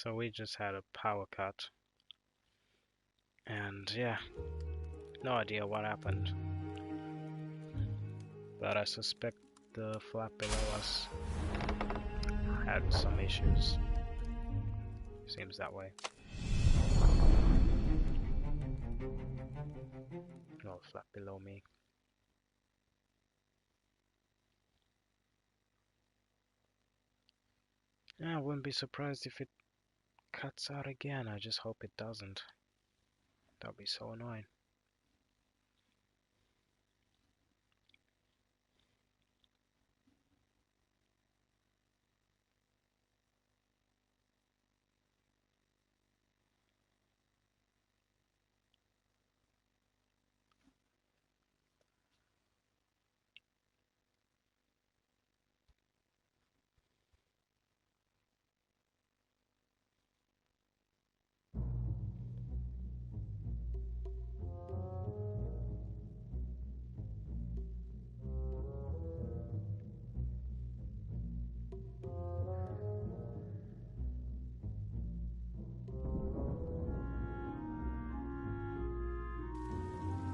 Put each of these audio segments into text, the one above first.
So we just had a power cut. And yeah, no idea what happened. But I suspect the flat below us had some issues. Seems that way. No, flat below me. Yeah, I wouldn't be surprised if it cuts out again. I just hope it doesn't. That'd be so annoying.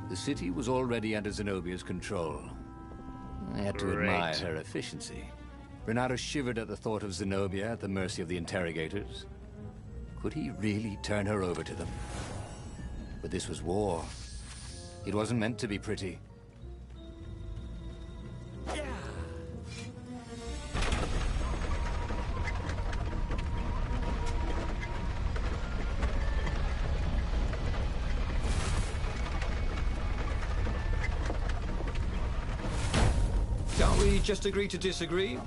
The city was already under Zenobia's control. I had to admire her efficiency. Renato shivered at the thought of Zenobia at the mercy of the interrogators. Could he really turn her over to them? But this was war. It wasn't meant to be pretty. Can't we just agree to disagree?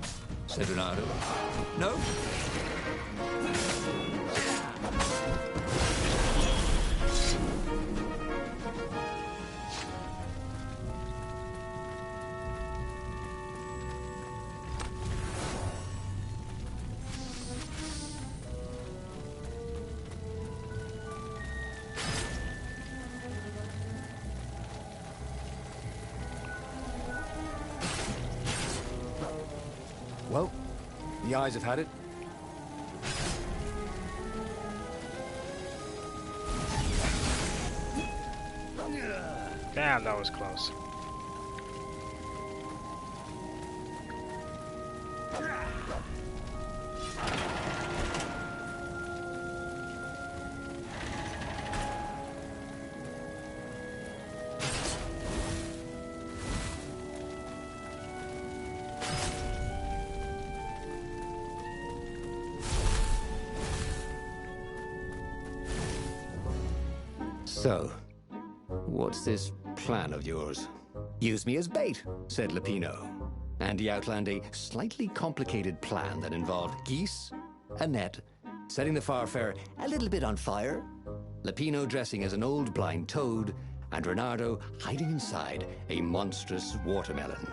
Said Renato. No? Well, the eyes have had it. Damn, that was close. So, what's this plan of yours? Use me as bait, said Lupino. And he outlined a slightly complicated plan that involved geese, a net, setting the Farfarer a little bit on fire, Lupino dressing as an old blind toad, and Renato hiding inside a monstrous watermelon.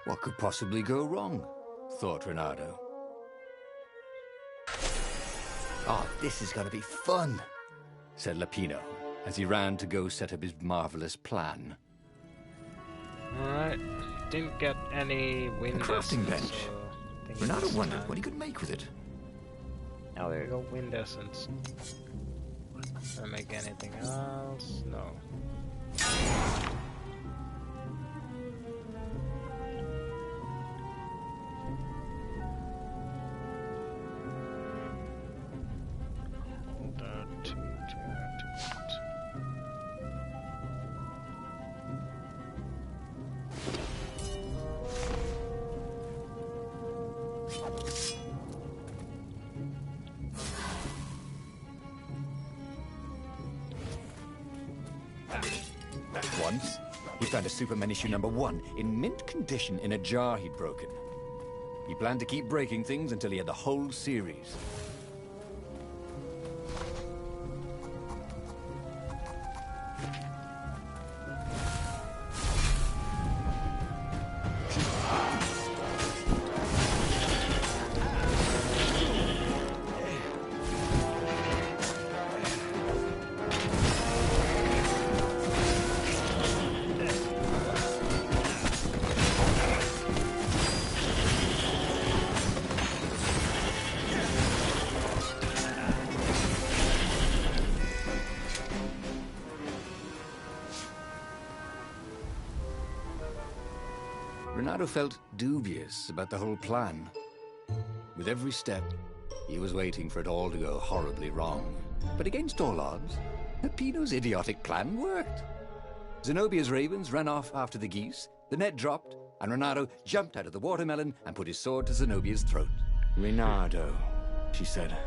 What could possibly go wrong? Thought Renato. Oh, this is gonna be fun, said Lupino, as he ran to go set up his marvelous plan. Alright, didn't get any wind. A crafting bench. So Renato wondered what he could make with it. Oh, there you go, wind essence. Can I make anything else? No. Hold on to Once, he found a Superman issue #1 in mint condition in a jar he'd broken. He planned to keep breaking things until he had the whole series. Renato felt dubious about the whole plan. With every step, he was waiting for it all to go horribly wrong. But against all odds, Peppino's idiotic plan worked. Zenobia's ravens ran off after the geese, the net dropped, and Renato jumped out of the watermelon and put his sword to Zenobia's throat. "Renato," she said,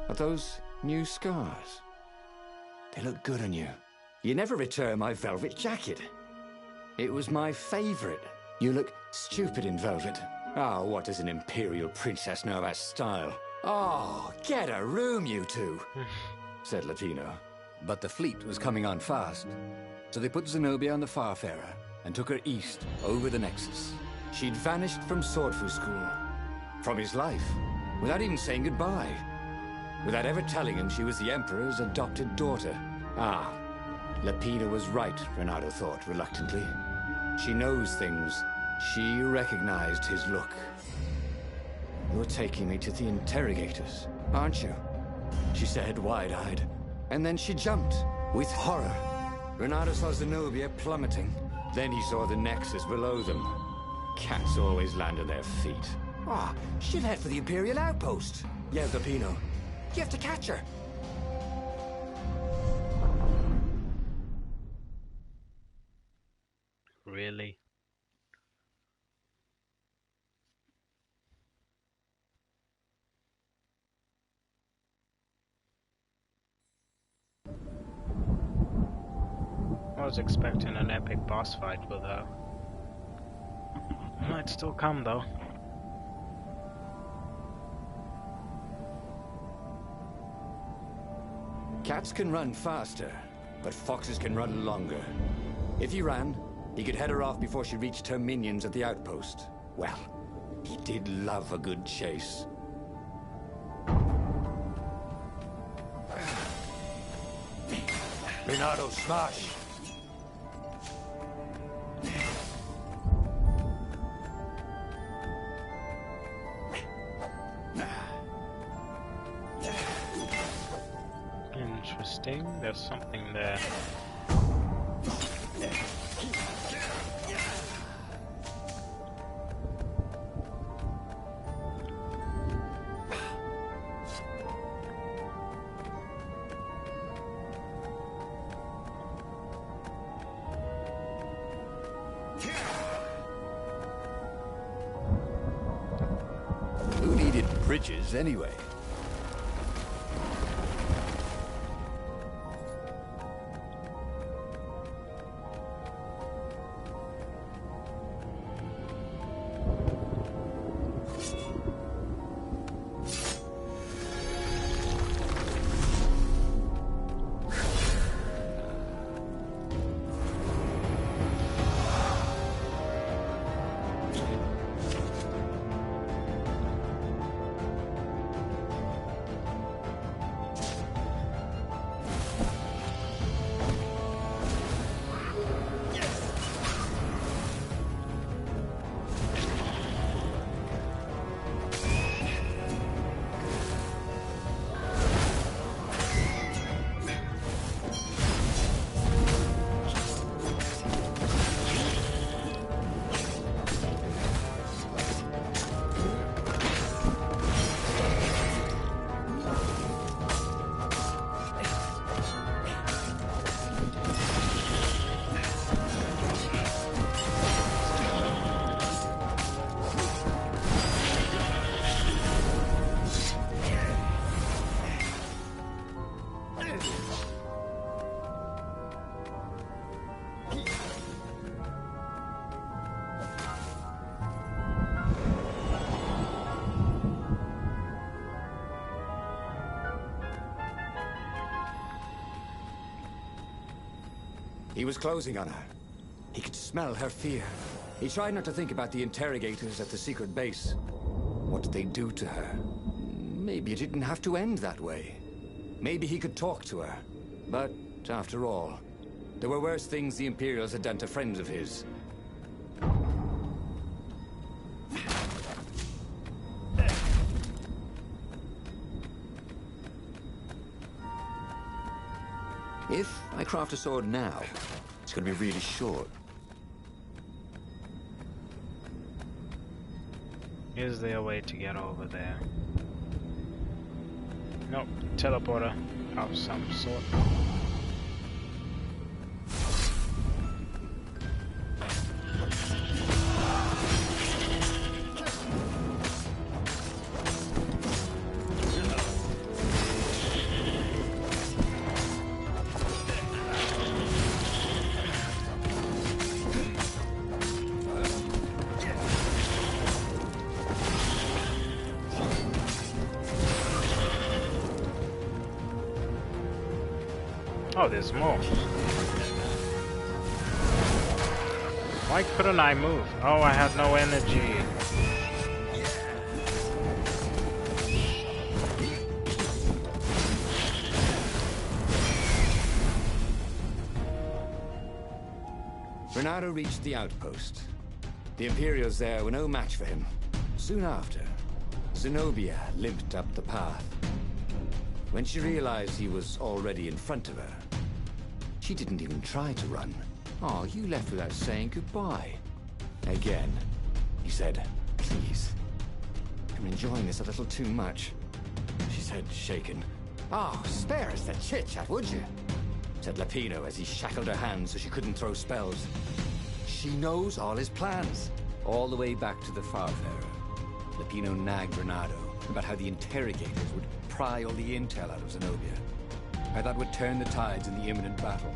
"are those new scars? They look good on you. You never returned my velvet jacket. It was my favorite. You look stupid in velvet. Ah, what does an imperial princess know about style? Oh, get a room, you two," said Latino. But the fleet was coming on fast, so they put Zenobia on the Farfarer and took her east over the Nexus. She'd vanished from Swordfu School, from his life, without even saying goodbye, without ever telling him she was the Emperor's adopted daughter. Ah, Lapina was right, Renato thought reluctantly. She knows things. She recognized his look. "You're taking me to the interrogators, aren't you?" she said, wide-eyed. And then she jumped, with horror. Renato saw Zenobia plummeting. Then he saw the Nexus below them. Cats always land on their feet. "Ah, she'll head for the Imperial outpost," yelled Lapino. "You have to catch her." Really? I was expecting an epic boss fight with her. Might still come though. Cats can run faster, but foxes can run longer. If he ran, he could head her off before she reached her minions at the outpost. Well, he did love a good chase. Renato, smash! Interesting, there's something there. Who needed bridges anyway? He was closing on her. He could smell her fear. He tried not to think about the interrogators at the secret base. What did they do to her? Maybe it didn't have to end that way. Maybe he could talk to her. But, after all, there were worse things the Imperials had done to friends of his. If I craft a sword now, it's going to be really short. Is there a way to get over there? Nope. Teleporter of some sort. Oh, there's more. Why couldn't I move? Oh, I had no energy. Renato reached the outpost. The Imperials there were no match for him. Soon after, Zenobia limped up the path. When she realized he was already in front of her, she didn't even try to run. Oh, you left without saying goodbye. Again, he said, please. I'm enjoying this a little too much. She said, shaken. Oh, spare us the chit-chat, would you? Said Lapino as he shackled her hands so she couldn't throw spells. She knows all his plans. All the way back to the Farfarer, Lapino nagged Renato about how the interrogators would pry all the intel out of Zenobia. How that would turn the tides in the imminent battle.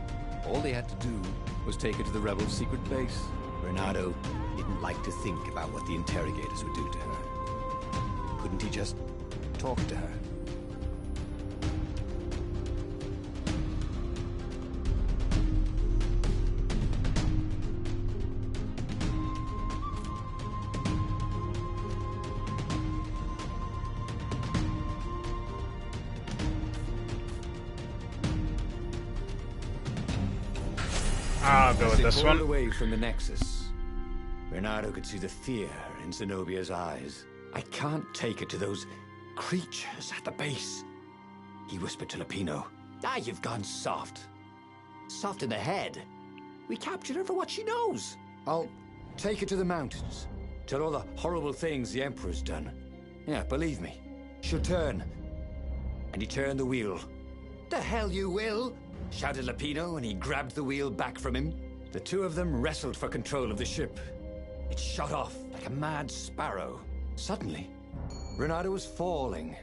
All they had to do was take her to the rebels' secret base. Renato didn't like to think about what the interrogators would do to her. Couldn't he just talk to her? I'll go with this one. Away from the Nexus, Renato could see the fear in Zenobia's eyes. I can't take her to those creatures at the base, he whispered to Lapino. Ah, you've gone soft. Soft in the head. We captured her for what she knows. I'll take her to the mountains. Tell all the horrible things the Emperor's done. Yeah, believe me. She'll turn. And he turned the wheel. The hell you will! Shouted Lapino, and he grabbed the wheel back from him. The two of them wrestled for control of the ship. It shot off like a mad sparrow. Suddenly, Renato was falling.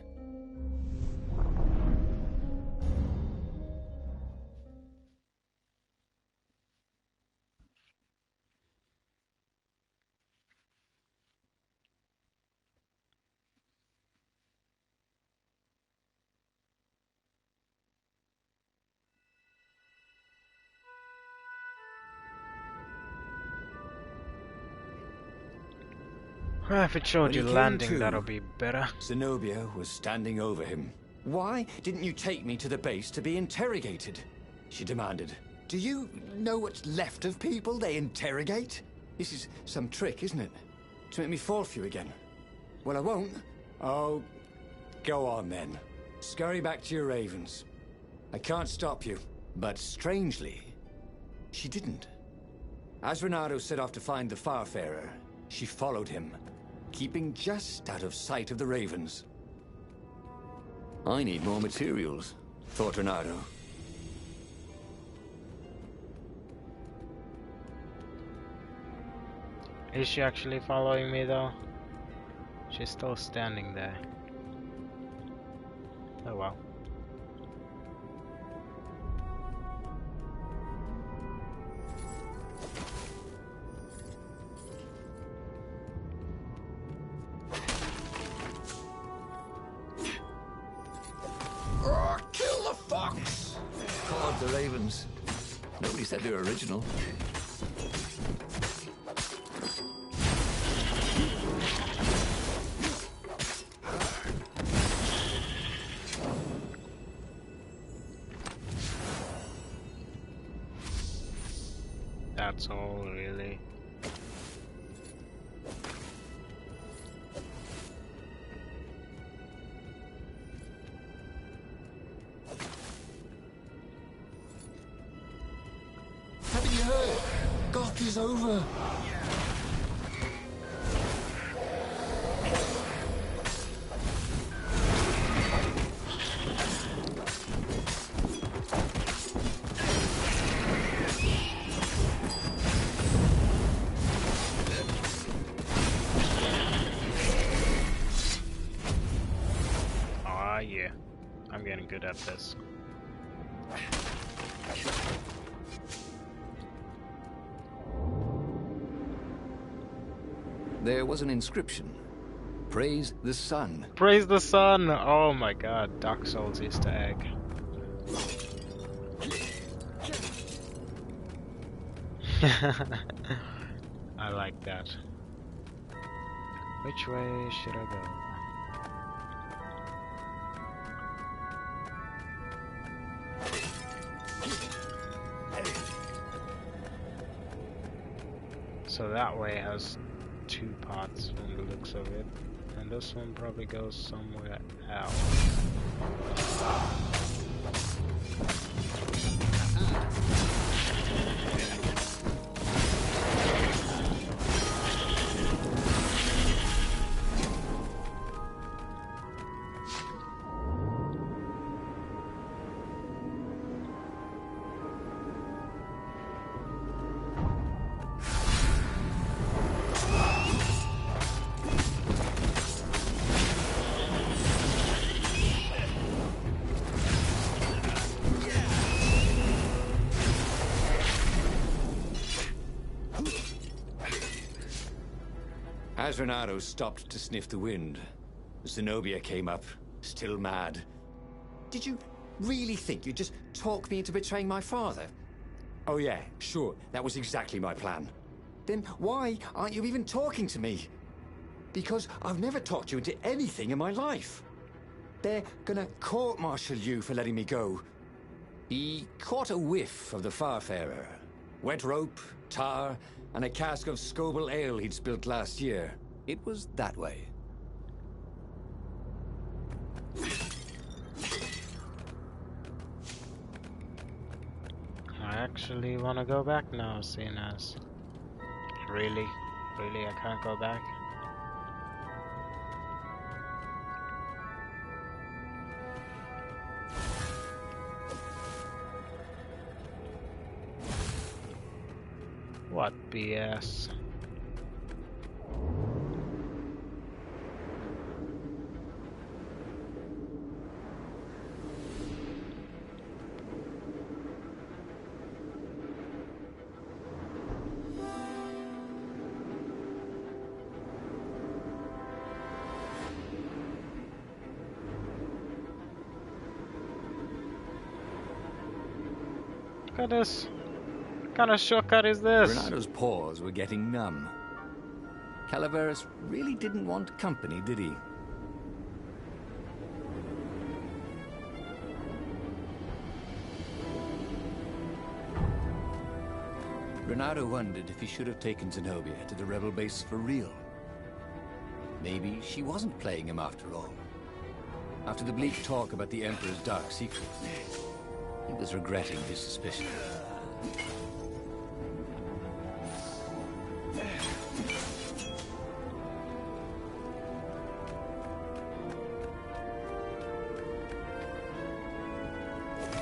Well, if it showed you When he landing, came to, that'll be better. Zenobia was standing over him. Why didn't you take me to the base to be interrogated? She demanded. Do you know what's left of people they interrogate? This is some trick, isn't it? To make me fall for you again. Well, I won't. Oh, go on then. Scurry back to your ravens. I can't stop you. But strangely, she didn't. As Renato set off to find the Farfarer, she followed him, keeping just out of sight of the ravens. I need more materials, thought Renato. Is she actually following me though? She's still standing there. Oh well. Kill the fox! Called the ravens. Nobody said they were original. That's all, really. Haven't you heard? Goth is over. Yeah. I'm getting good at this. There was an inscription. Praise the sun. Praise the sun! Oh my god, Dark Souls Easter egg. I like that. Which way should I go? So that way has two parts from the looks of it, and this one probably goes somewhere else. As Renato stopped to sniff the wind, Zenobia came up, still mad. Did you really think you'd just talk me into betraying my father? Oh yeah, sure, that was exactly my plan. Then why aren't you even talking to me? Because I've never talked you into anything in my life. They're gonna court-martial you for letting me go. He caught a whiff of the Farfarer. Wet rope, tar, and a cask of Scobel ale he'd spilt last year. It was that way. I actually want to go back now, seeing as... Really? Really, I can't go back? What BS? Look at this. What kind of shortcut is this? Renato's paws were getting numb. Calaveras really didn't want company, did he? Renato wondered if he should have taken Zenobia to the rebel base for real. Maybe she wasn't playing him after all. After the bleak talk about the Emperor's dark secret, he was regretting his suspicion.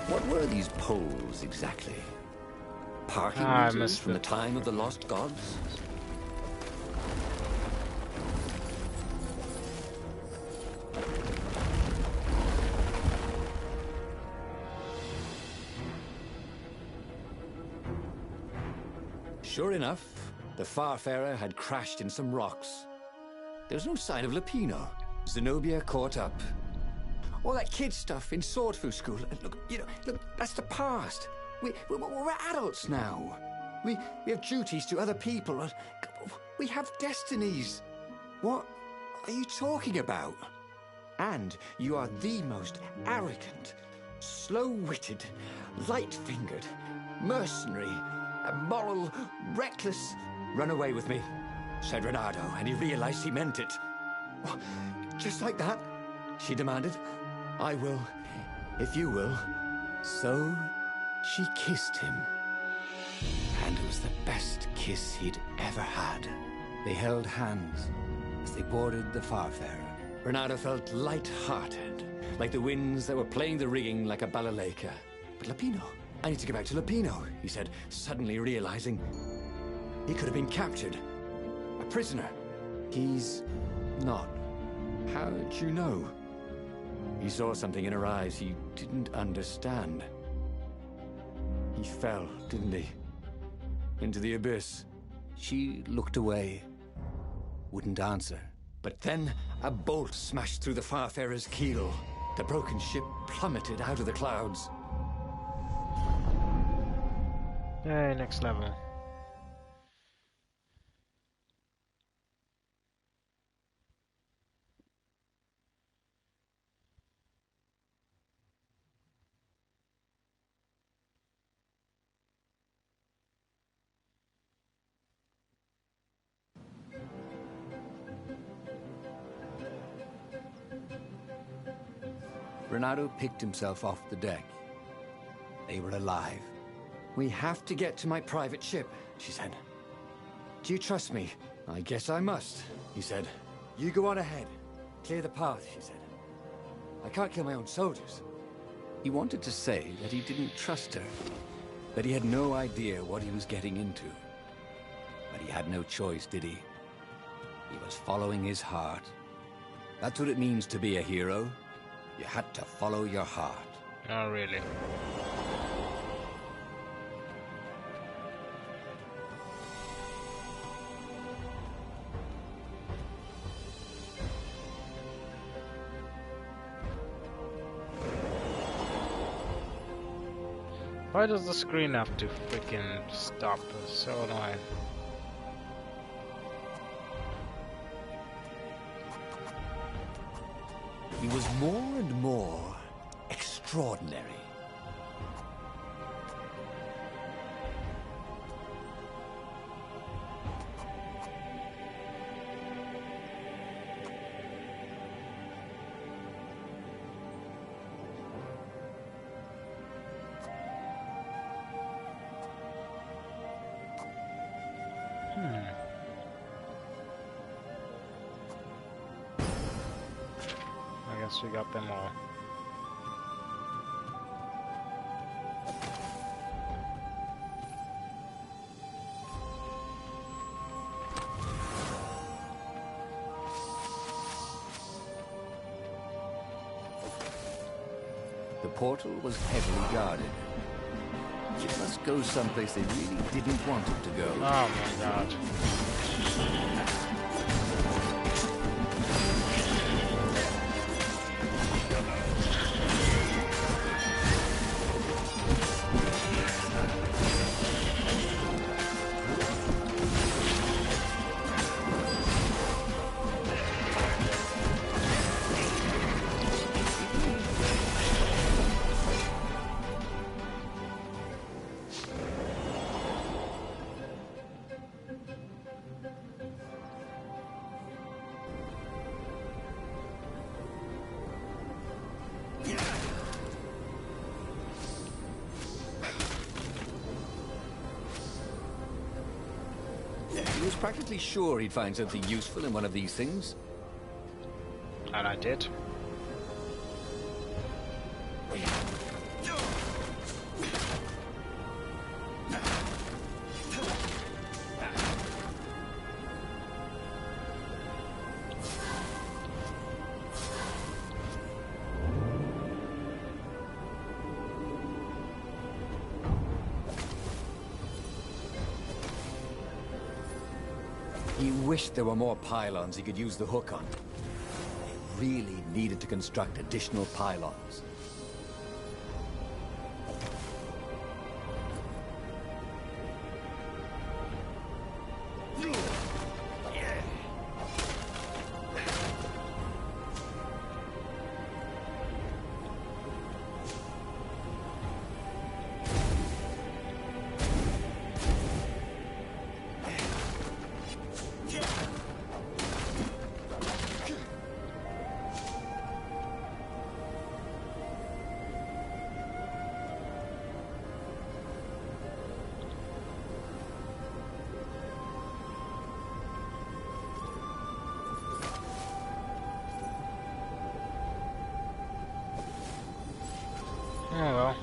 What were these poles exactly? Parking meters from the time of the lost gods? Sure enough, the Farfarer had crashed in some rocks. There was no sign of Lupino. Zenobia caught up. All that kid stuff in Swordfu School. Look, look, that's the past. We're adults now. We have duties to other people. We have destinies. What are you talking about? And you are the most arrogant, slow-witted, light-fingered, mercenary, immoral, reckless... Run away with me, said Renato, and he realized he meant it. What? Just like that? She demanded. I will, if you will. So she kissed him. And it was the best kiss he'd ever had. They held hands as they boarded the Farfarer. Renato felt light-hearted, like the winds that were playing the rigging like a balalaika. But Lupino, I need to get back to Lupino, he said, suddenly realizing he could have been captured. A prisoner. He's not. How'd you know? He saw something in her eyes he didn't understand. He fell, didn't he? Into the abyss. She looked away, wouldn't answer. But then a bolt smashed through the Farfarer's keel. The broken ship plummeted out of the clouds. Hey, next level. Renato picked himself off the deck. They were alive. "We have to get to my private ship," she said. "Do you trust me?" "I guess I must," he said. "You go on ahead. Clear the path," she said. "I can't kill my own soldiers." He wanted to say that he didn't trust her, that he had no idea what he was getting into. But he had no choice, did he? He was following his heart. That's what it means to be a hero. You had to follow your heart. Oh, really? Why does the screen have to freaking stop? It's so annoying. He was more and more extraordinary. I guess we got them all. The portal was heavily guarded. It must go someplace they really didn't want it to go. Oh my god. He was practically sure he'd find something useful in one of these things. And I did. He wished there were more pylons he could use the hook on. They really needed to construct additional pylons. Oh well.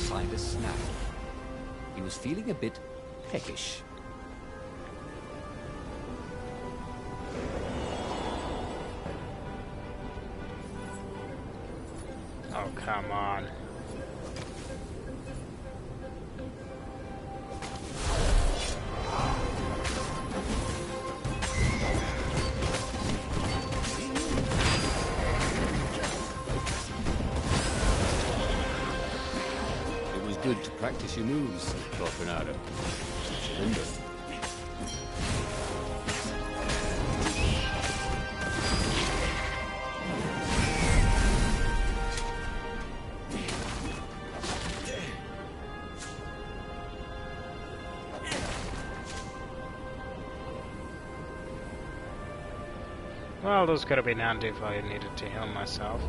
find a snack. He was feeling a bit peckish. Oh, come on. It was good to practice your moves, thought Bernardo. Such a limber. Well, those could have been handy if I needed to heal myself.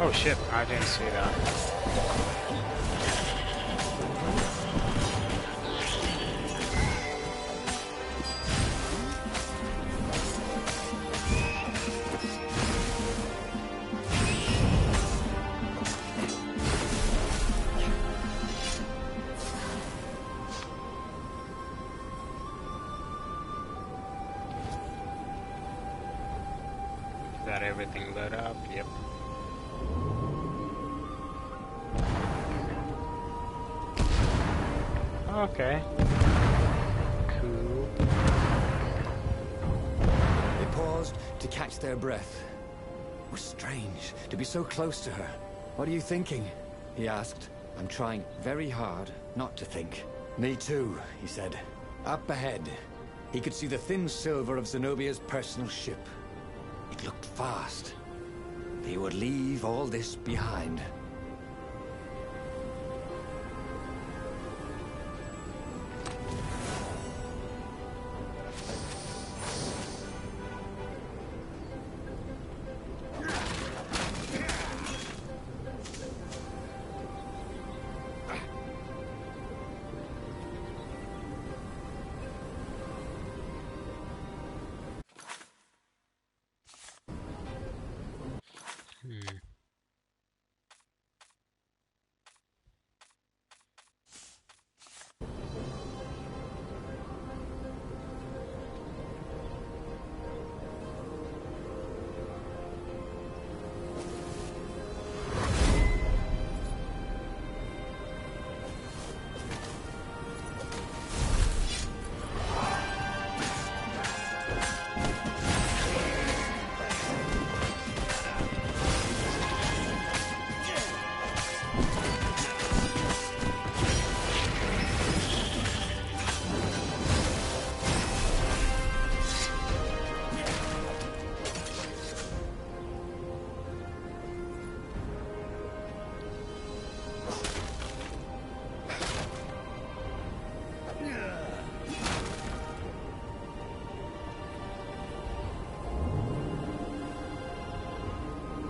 Oh shit, I didn't see that. Got everything lit up, yep. Okay. Cool. They paused to catch their breath. It was strange to be so close to her. What are you thinking? He asked. I'm trying very hard not to think. Me too, he said. Up ahead, he could see the thin silver of Zenobia's personal ship. It looked fast. They would leave all this behind.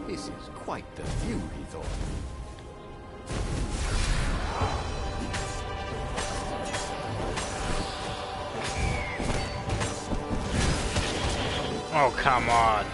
This is quite the view, he thought. Oh, come on.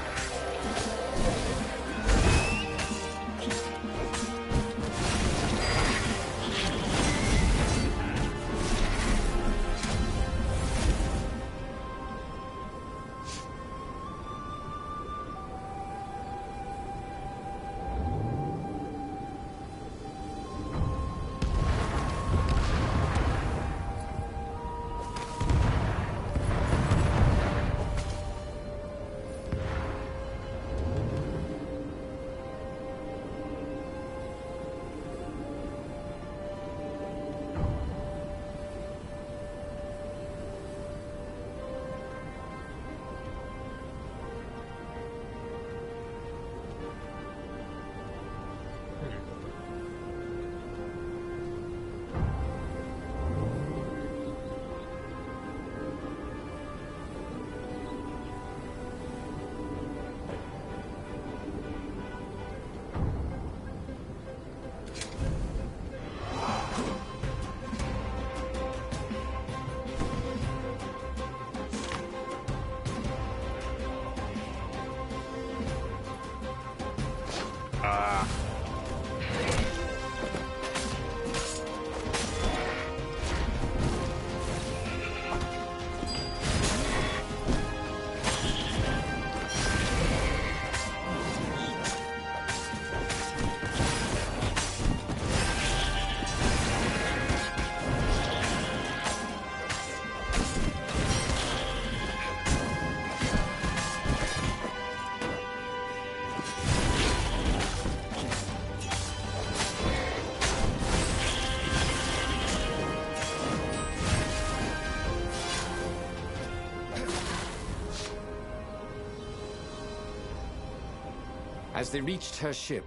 As they reached her ship,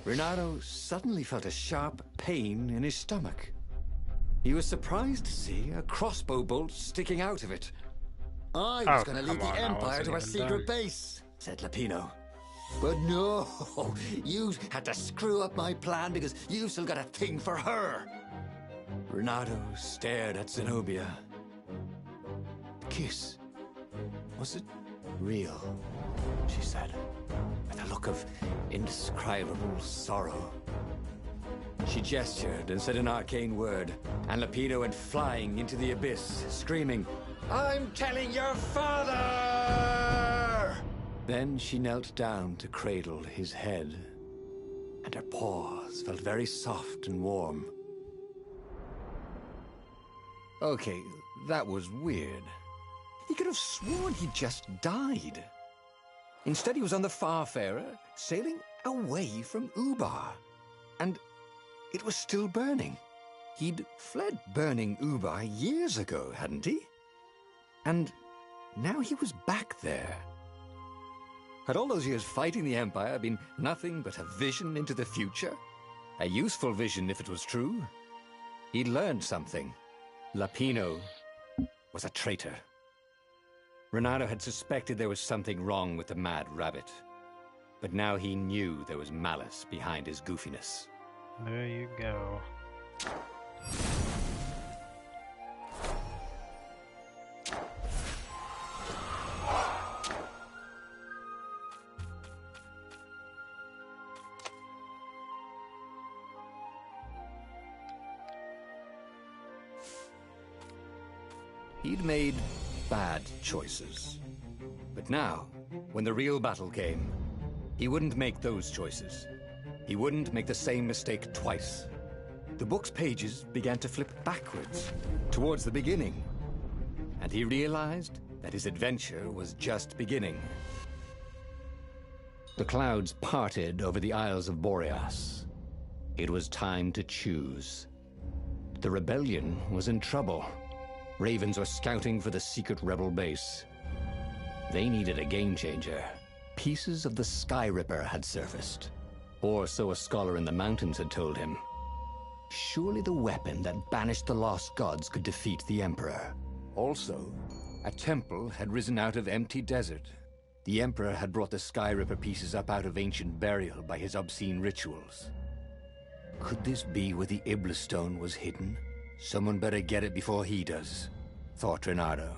Renato suddenly felt a sharp pain in his stomach. He was surprised to see a crossbow bolt sticking out of it. I was going to lead the Empire to a secret base, said Lapino. But no, you had to screw up my plan because you've still got a thing for her. Renato stared at Zenobia. The kiss, was it real? She said, with a look of indescribable sorrow. She gestured and said an arcane word, and Lapino went flying into the abyss, screaming, "I'm telling your father!" Then she knelt down to cradle his head, and her paws felt very soft and warm. Okay, that was weird. He could have sworn he just died. Instead, he was on the Farfarer, sailing away from Ubar. And it was still burning. He'd fled burning Ubar years ago, hadn't he? And now he was back there. Had all those years fighting the Empire been nothing but a vision into the future? A useful vision if it was true. He'd learned something. Lapino was a traitor. Renato had suspected there was something wrong with the Mad Rabbit. But now he knew there was malice behind his goofiness. There you go. He'd made bad choices. But now, when the real battle came, he wouldn't make those choices. He wouldn't make the same mistake twice. The book's pages began to flip backwards, towards the beginning. And he realized that his adventure was just beginning. The clouds parted over the Isles of Boreas. It was time to choose. The rebellion was in trouble. Ravens were scouting for the secret rebel base. They needed a game changer. Pieces of the Sky Ripper had surfaced. Or so a scholar in the mountains had told him. Surely the weapon that banished the lost gods could defeat the Emperor. Also, a temple had risen out of empty desert. The Emperor had brought the Sky Ripper pieces up out of ancient burial by his obscene rituals. Could this be where the Iblis stone was hidden? Someone better get it before he does, thought Renato.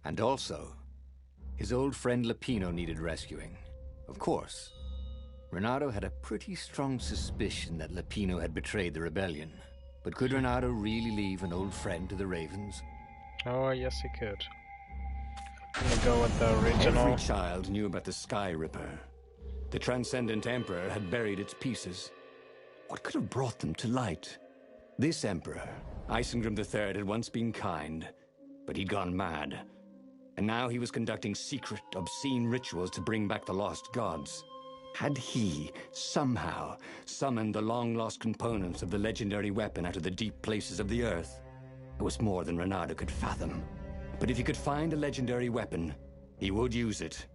And also, his old friend Lapino needed rescuing. Of course, Renato had a pretty strong suspicion that Lapino had betrayed the rebellion. But could Renato really leave an old friend to the Ravens? Oh, yes he could. I'm gonna go with the original. Every child knew about the Sky Ripper. The Transcendent Emperor had buried its pieces. What could have brought them to light? This Emperor, Isengrim III, had once been kind, but he'd gone mad. And now he was conducting secret, obscene rituals to bring back the lost gods. Had he, somehow, summoned the long-lost components of the legendary weapon out of the deep places of the earth? It was more than Renato could fathom. But if he could find a legendary weapon, he would use it.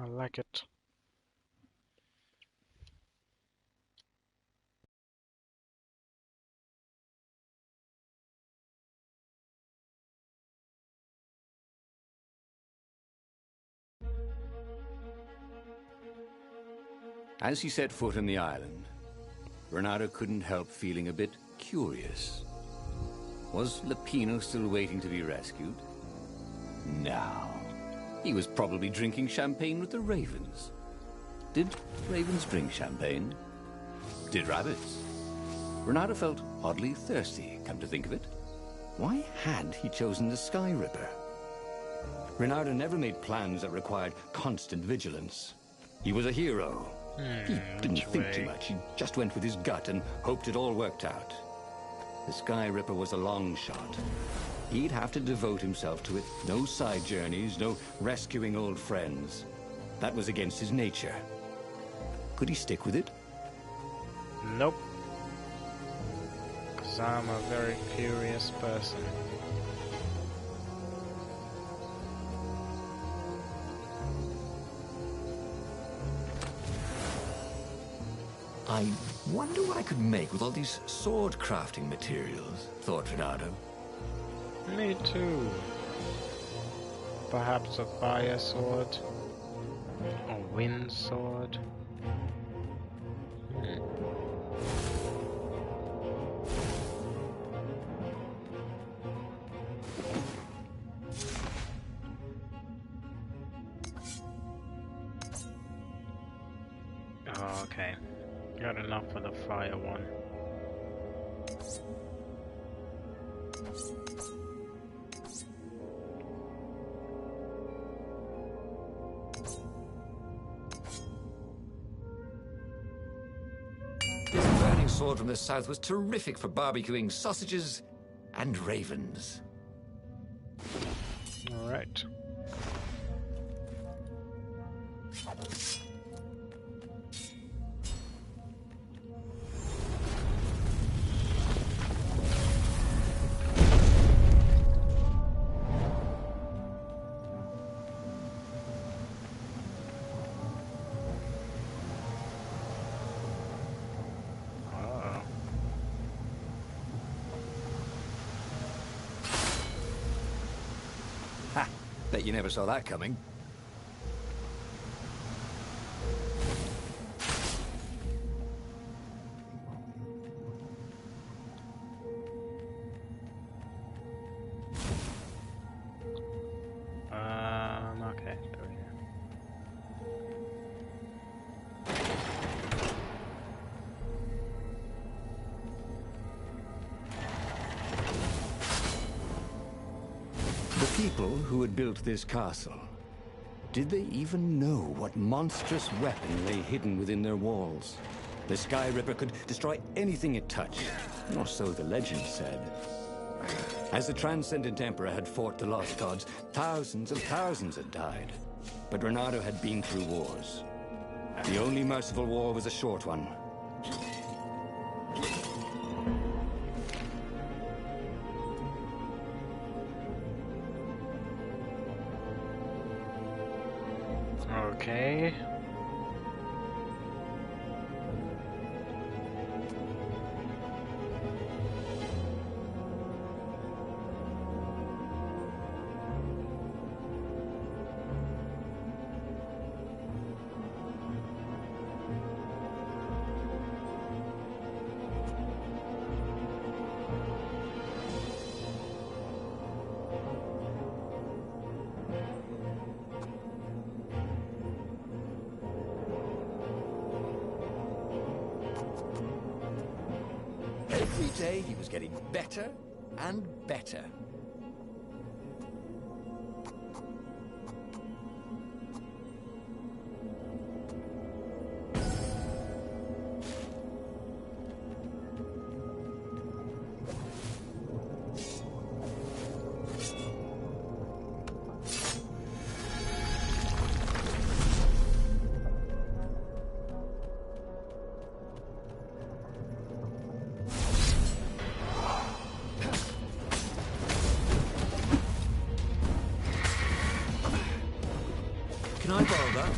I like it. As he set foot on the island, Renato couldn't help feeling a bit curious. Was Lapino still waiting to be rescued? No. He was probably drinking champagne with the ravens. Did ravens drink champagne? Did rabbits? Renato felt oddly thirsty, come to think of it. Why had he chosen the Sky Ripper? Renato never made plans that required constant vigilance. He was a hero. He didn't think too much. He just went with his gut and hoped it all worked out. The Sky Ripper was a long shot. He'd have to devote himself to it. No side journeys, no rescuing old friends. That was against his nature. Could he stick with it? Nope. 'Cause I'm a very curious person. I wonder what I could make with all these sword crafting materials, thought Renato. Me too. Perhaps a fire sword? A wind sword? Oh, okay. Got enough for the fire one. This burning sword from the south was terrific for barbecuing sausages and ravens. All right. Bet you never saw that coming. Okay. Go here. The people who had built this castle, did they even know what monstrous weapon lay hidden within their walls? The Sky Ripper could destroy anything it touched, or so the legend said. As the Transcendent Emperor had fought the Lost Gods, thousands had died. But Renato had been through wars. The only merciful war was a short one. Okay. Every day he was getting better and better. Can I borrow that?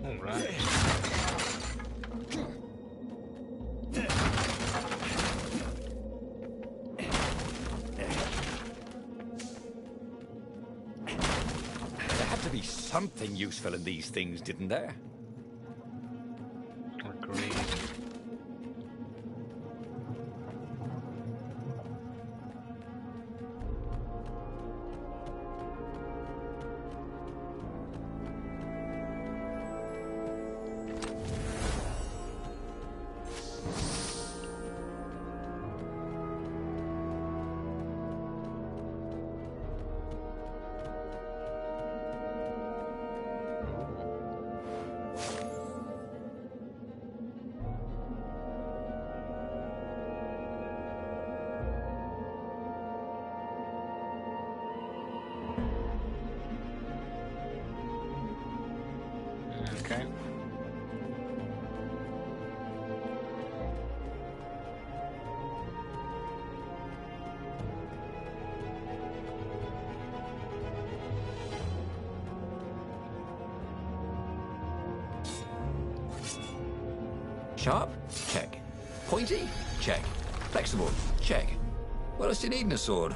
All right. There had to be something useful in these things, didn't there? Agreed. Okay. Sharp? Check. Pointy? Check. Flexible? Check. What else do you need in a sword?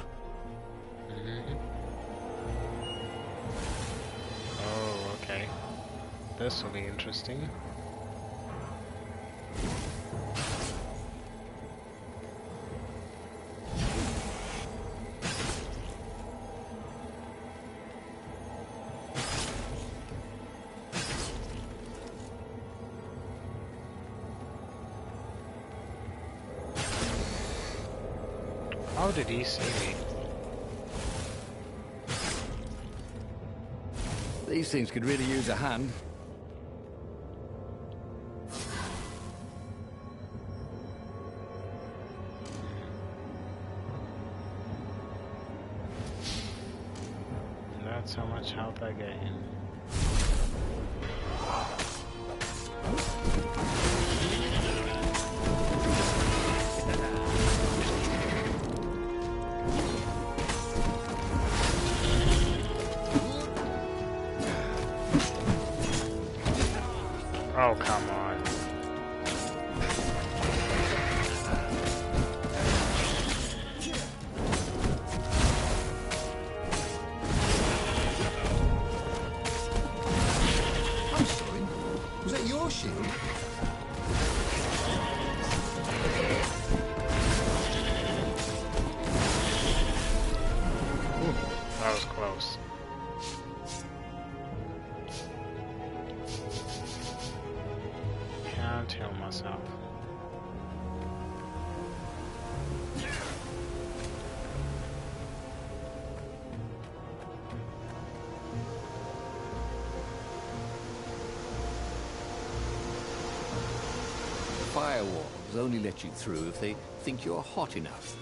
Oh, okay. This will be interesting. How did he see me? These things could really use a hand. That's how much health I gain. Oh, come on. I'm sorry. Was that your shield? That was close. Can't heal myself. Firewalls only let you through if they think you're hot enough.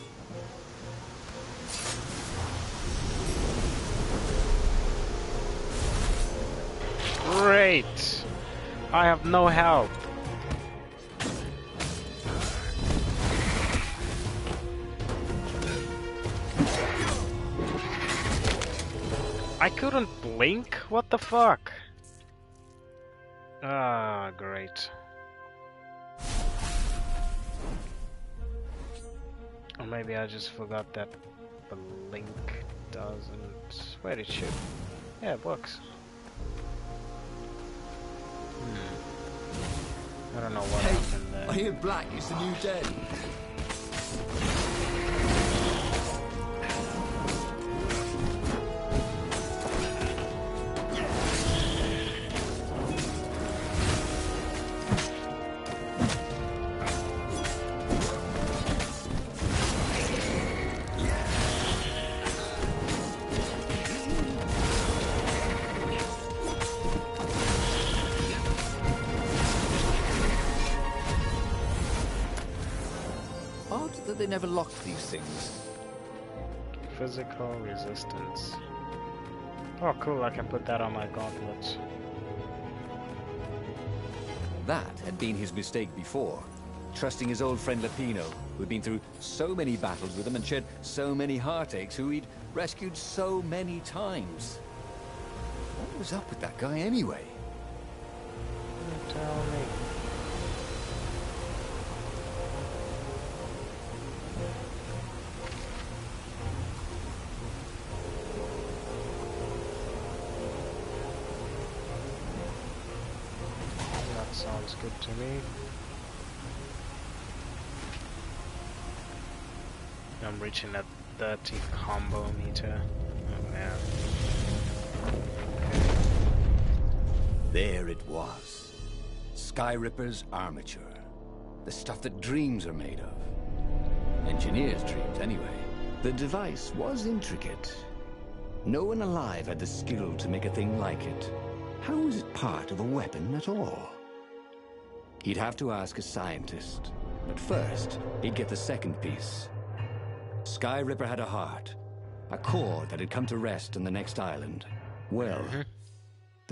Great! I have no help. I couldn't blink? What the fuck? Ah, great. Or maybe I just forgot that blink doesn't... Wait, it should. Yeah, it works. I don't know what happened there. I hear black is the new dead. Odd that they never locked these things. Physical resistance. Oh, cool, I can put that on my gauntlets. That had been his mistake before, trusting his old friend Lupino, who'd been through so many battles with him and shared so many heartaches, who he'd rescued so many times. What was up with that guy anyway? You tell me. That sounds good to me. I'm reaching that 30 combo meter. Oh man. There it was. Skyripper's armature. The stuff that dreams are made of. Engineers' dreams, anyway. The device was intricate. No one alive had the skill to make a thing like it. How was it part of a weapon at all? He'd have to ask a scientist. But first, he'd get the second piece. Skyripper had a heart. A core that had come to rest on the next island. Well,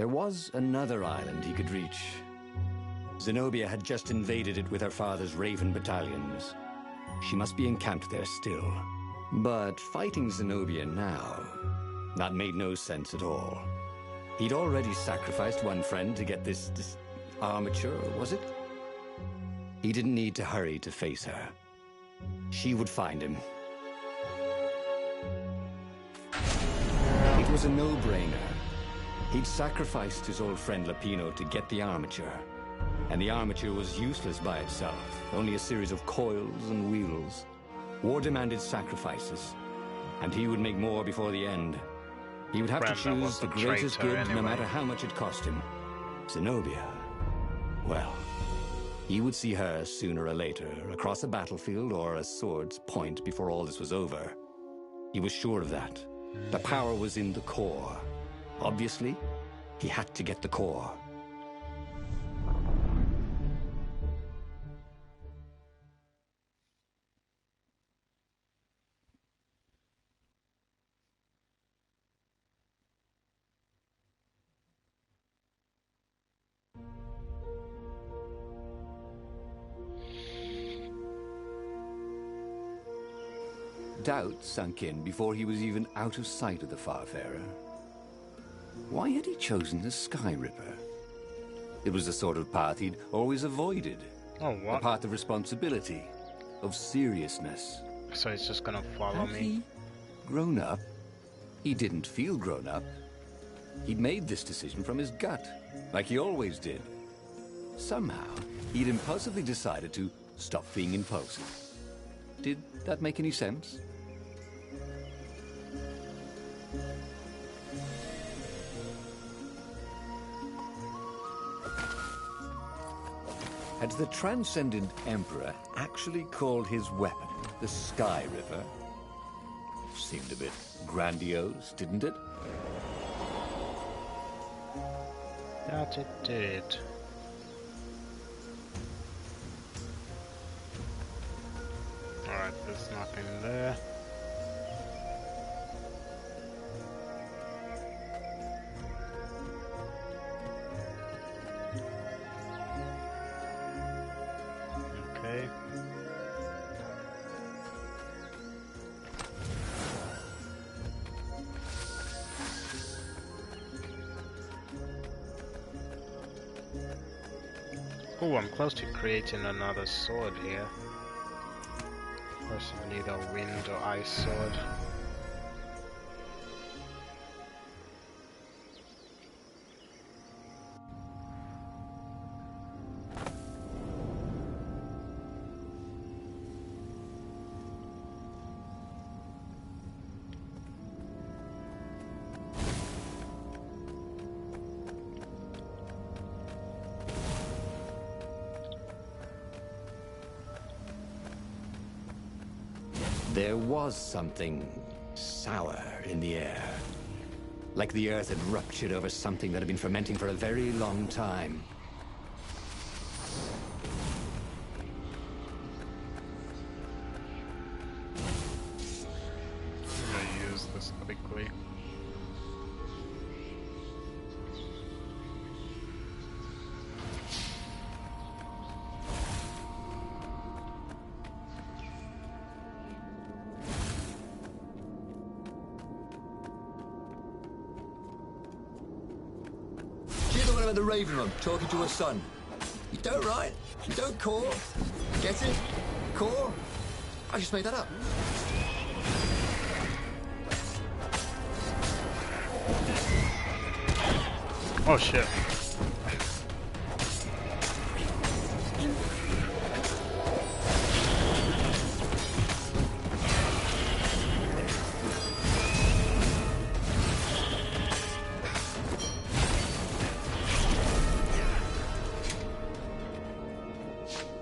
There was another island he could reach. Zenobia had just invaded it with her father's Raven battalions. She must be encamped there still. But fighting Zenobia now, that made no sense at all. He'd already sacrificed one friend to get this armature, was it? He didn't need to hurry to face her. She would find him. It was a no-brainer. He'd sacrificed his old friend Lapino to get the armature. And the armature was useless by itself, only a series of coils and wheels. War demanded sacrifices, and he would make more before the end. He would have to choose the greatest good, no matter how much it cost him. Zenobia. Well, he would see her sooner or later, across a battlefield or a sword's point before all this was over. He was sure of that. The power was in the core. Obviously, he had to get the core. Doubt sunk in before he was even out of sight of the Farfarer. Why had he chosen the Sky Ripper? It was the sort of path he'd always avoided. Oh, what? A path of responsibility, of seriousness. So he's just gonna follow me? Had he grown up? He didn't feel grown up. He'd made this decision from his gut, like he always did. Somehow, he'd impulsively decided to stop being impulsive. Did that make any sense? Had the Transcendent Emperor actually called his weapon the Sky Ripper? Seemed a bit grandiose, didn't it? That it did. Alright, there's nothing there. Okay. Oh, I'm close to creating another sword here. First, I need a wind or ice sword. There was something sour in the air. Like the earth had ruptured over something that had been fermenting for a very long time. I'm gonna use this quickly. At the Raven Room, talking to her son. You don't write, you don't core. Get it? Core? I just made that up. Oh shit.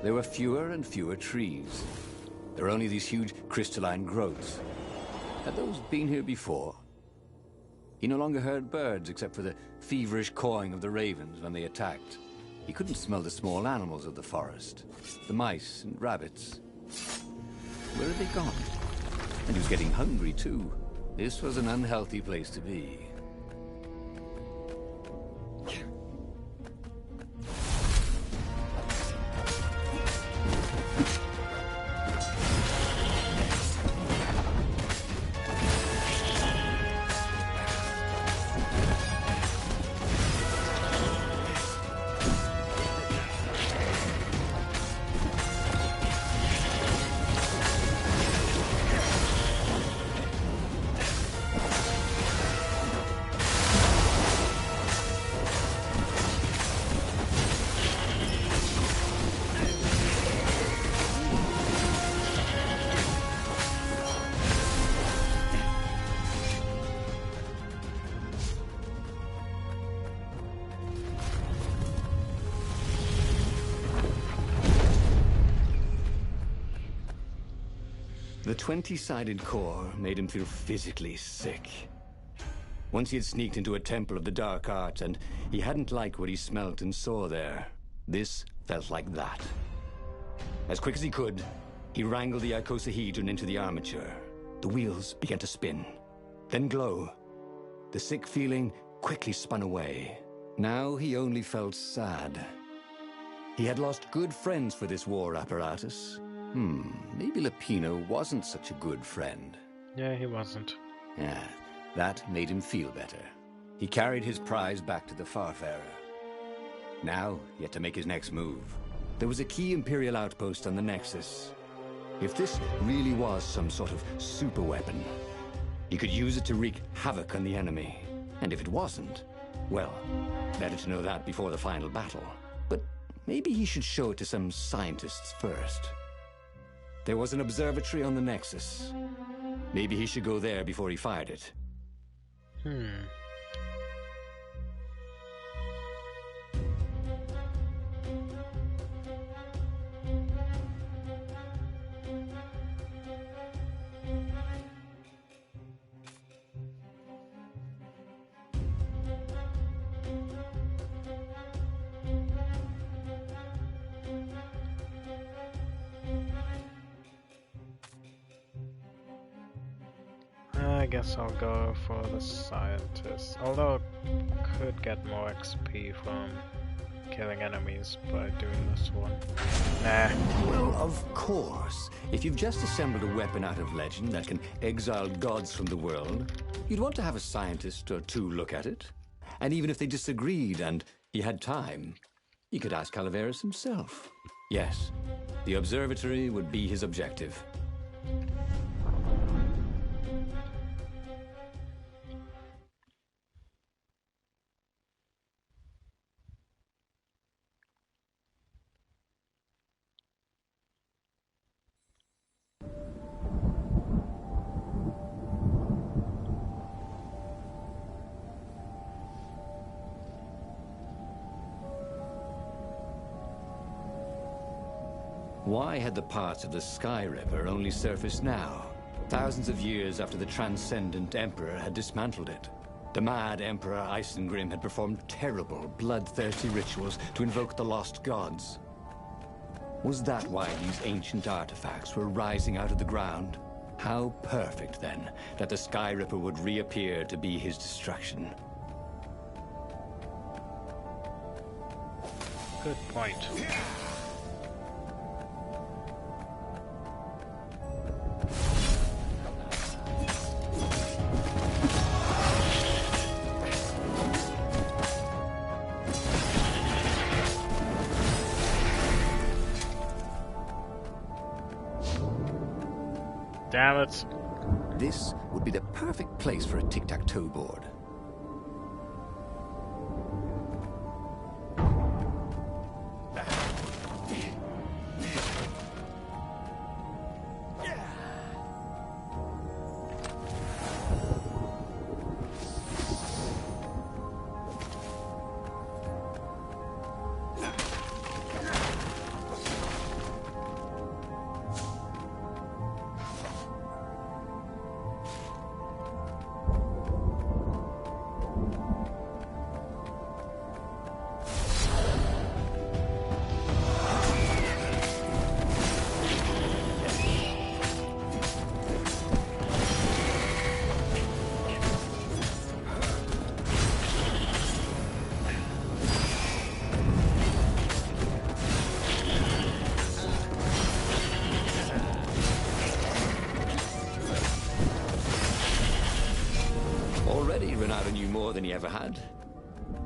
There were fewer and fewer trees. There were only these huge crystalline growths. Had those been here before? He no longer heard birds except for the feverish cawing of the ravens when they attacked. He couldn't smell the small animals of the forest, the mice and rabbits. Where had they gone? And he was getting hungry too. This was an unhealthy place to be. The 20-sided core made him feel physically sick. Once he had sneaked into a temple of the dark arts, and he hadn't liked what he smelt and saw there. This felt like that. As quick as he could, he wrangled the icosahedron into the armature. The wheels began to spin, then glow. The sick feeling quickly spun away. Now he only felt sad. He had lost good friends for this war apparatus. Maybe Lupino wasn't such a good friend. Yeah, he wasn't. Yeah, that made him feel better. He carried his prize back to the Farfarer. Now, he had to make his next move. There was a key Imperial outpost on the Nexus. If this really was some sort of superweapon, he could use it to wreak havoc on the enemy. And if it wasn't, well, better to know that before the final battle. But maybe he should show it to some scientists first. There was an observatory on the Nexus. Maybe he should go there before he fired it. I guess I'll go for the scientist. Although I could get more XP from killing enemies by doing this one. Nah. Well, of course. If you've just assembled a weapon out of legend that can exile gods from the world, you'd want to have a scientist or two look at it. And even if they disagreed and he had time, he could ask Calaveras himself. Yes, the observatory would be his objective. Why had the parts of the Sky River only surfaced now, thousands of years after the Transcendent Emperor had dismantled it? The mad Emperor Isengrim had performed terrible, bloodthirsty rituals to invoke the lost gods. Was that why these ancient artifacts were rising out of the ground? How perfect, then, that the Sky Ripper would reappear to be his destruction. Good point. Damn it. This would be the perfect place for a tic-tac-toe board. Already Renato knew more than he ever had.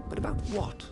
But about what?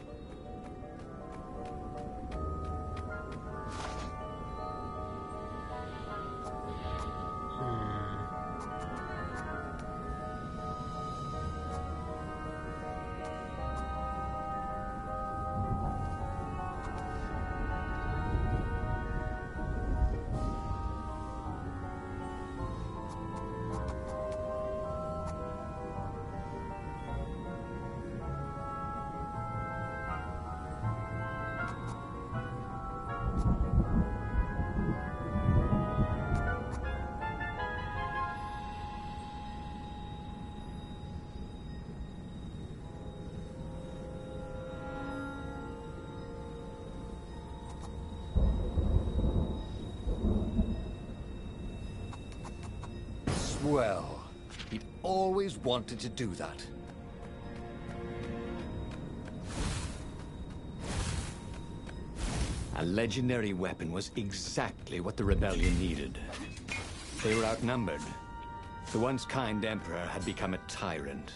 Well, he'd always wanted to do that. A legendary weapon was exactly what the rebellion needed. They were outnumbered. The once kind emperor had become a tyrant.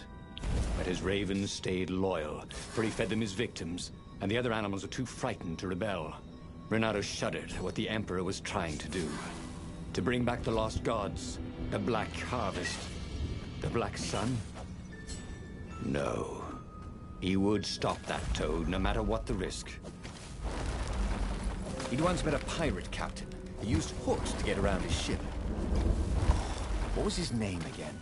But his ravens stayed loyal, for he fed them his victims, and the other animals were too frightened to rebel. Renato shuddered at what the emperor was trying to do. To bring back the lost gods, the Black Harvest, the Black Sun? No. He would stop that toad, no matter what the risk. He'd once met a pirate captain. He used hooks to get around his ship. What was his name again?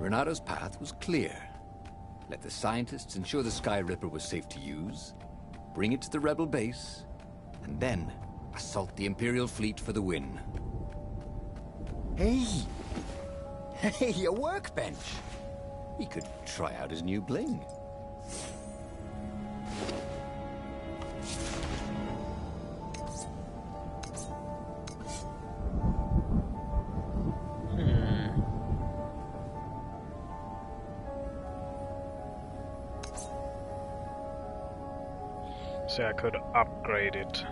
Renato's path was clear. Let the scientists ensure the Sky Ripper was safe to use, bring it to the rebel base, and then assault the Imperial fleet for the win. Hey! Hey, a workbench! He could try out his new bling. So I could upgrade it.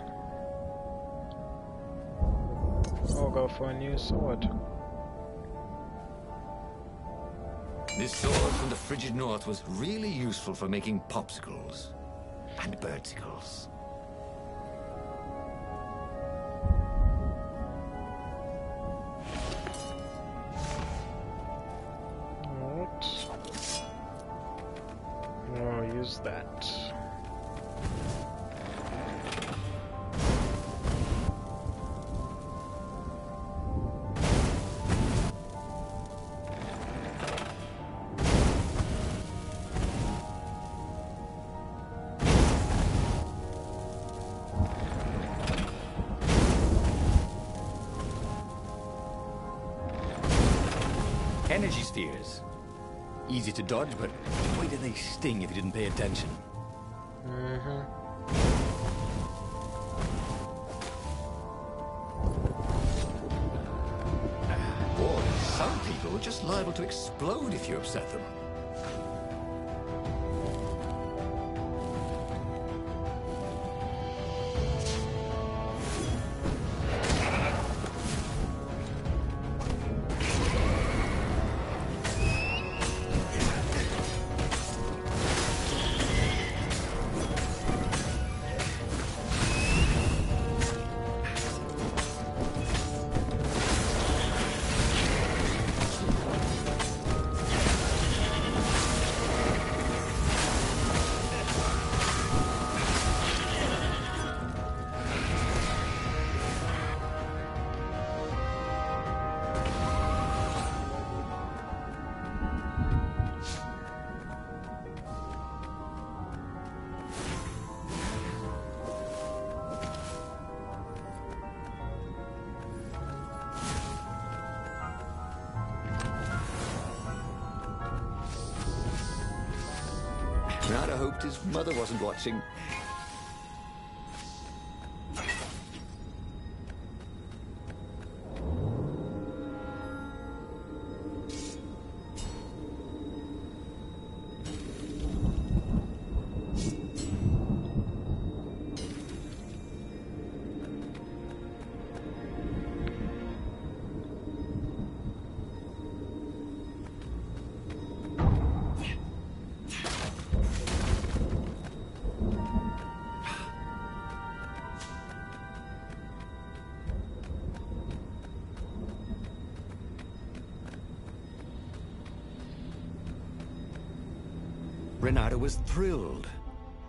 Or go for a new sword. This sword from the frigid north was really useful for making popsicles and birdicles. What? Oh, use that. Energy spheres. Easy to dodge, but boy do they sting if you didn't pay attention. Boy, some people are just liable to explode if you upset them. Renato hoped his mother wasn't watching. Renato was thrilled.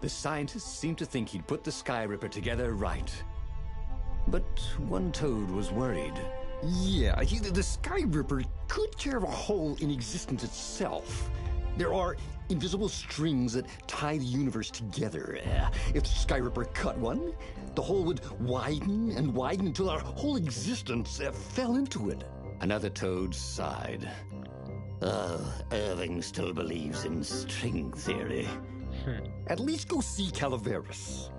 The scientists seemed to think he'd put the Sky Ripper together right. But one toad was worried. Yeah, the Sky Ripper could tear a hole in existence itself. There are invisible strings that tie the universe together. If the Sky Ripper cut one, the hole would widen and widen until our whole existence fell into it. Another toad sighed. Oh, Irving still believes in string theory. At least go see Calaveras.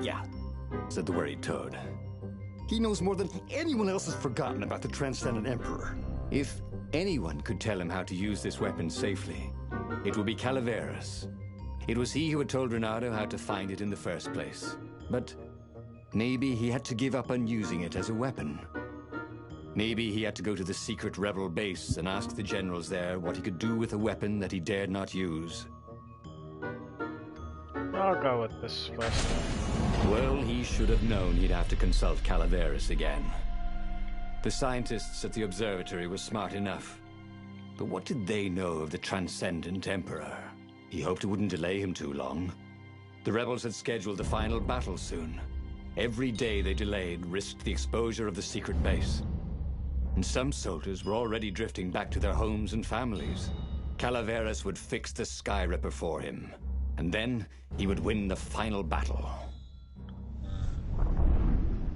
Yeah, said the worried toad. He knows more than anyone else has forgotten about the Transcendent Emperor. If anyone could tell him how to use this weapon safely, it would be Calaveras. It was he who had told Renato how to find it in the first place. But maybe he had to give up on using it as a weapon. Maybe he had to go to the secret rebel base and ask the generals there what he could do with a weapon that he dared not use. I'll go with this first one. Well, he should have known he'd have to consult Calaveras again. The scientists at the observatory were smart enough. But what did they know of the Transcendent Emperor? He hoped it wouldn't delay him too long. The rebels had scheduled the final battle soon. Every day they delayed risked the exposure of the secret base. And some soldiers were already drifting back to their homes and families. Calaveras would fix the Sky Ripper for him. And then he would win the final battle.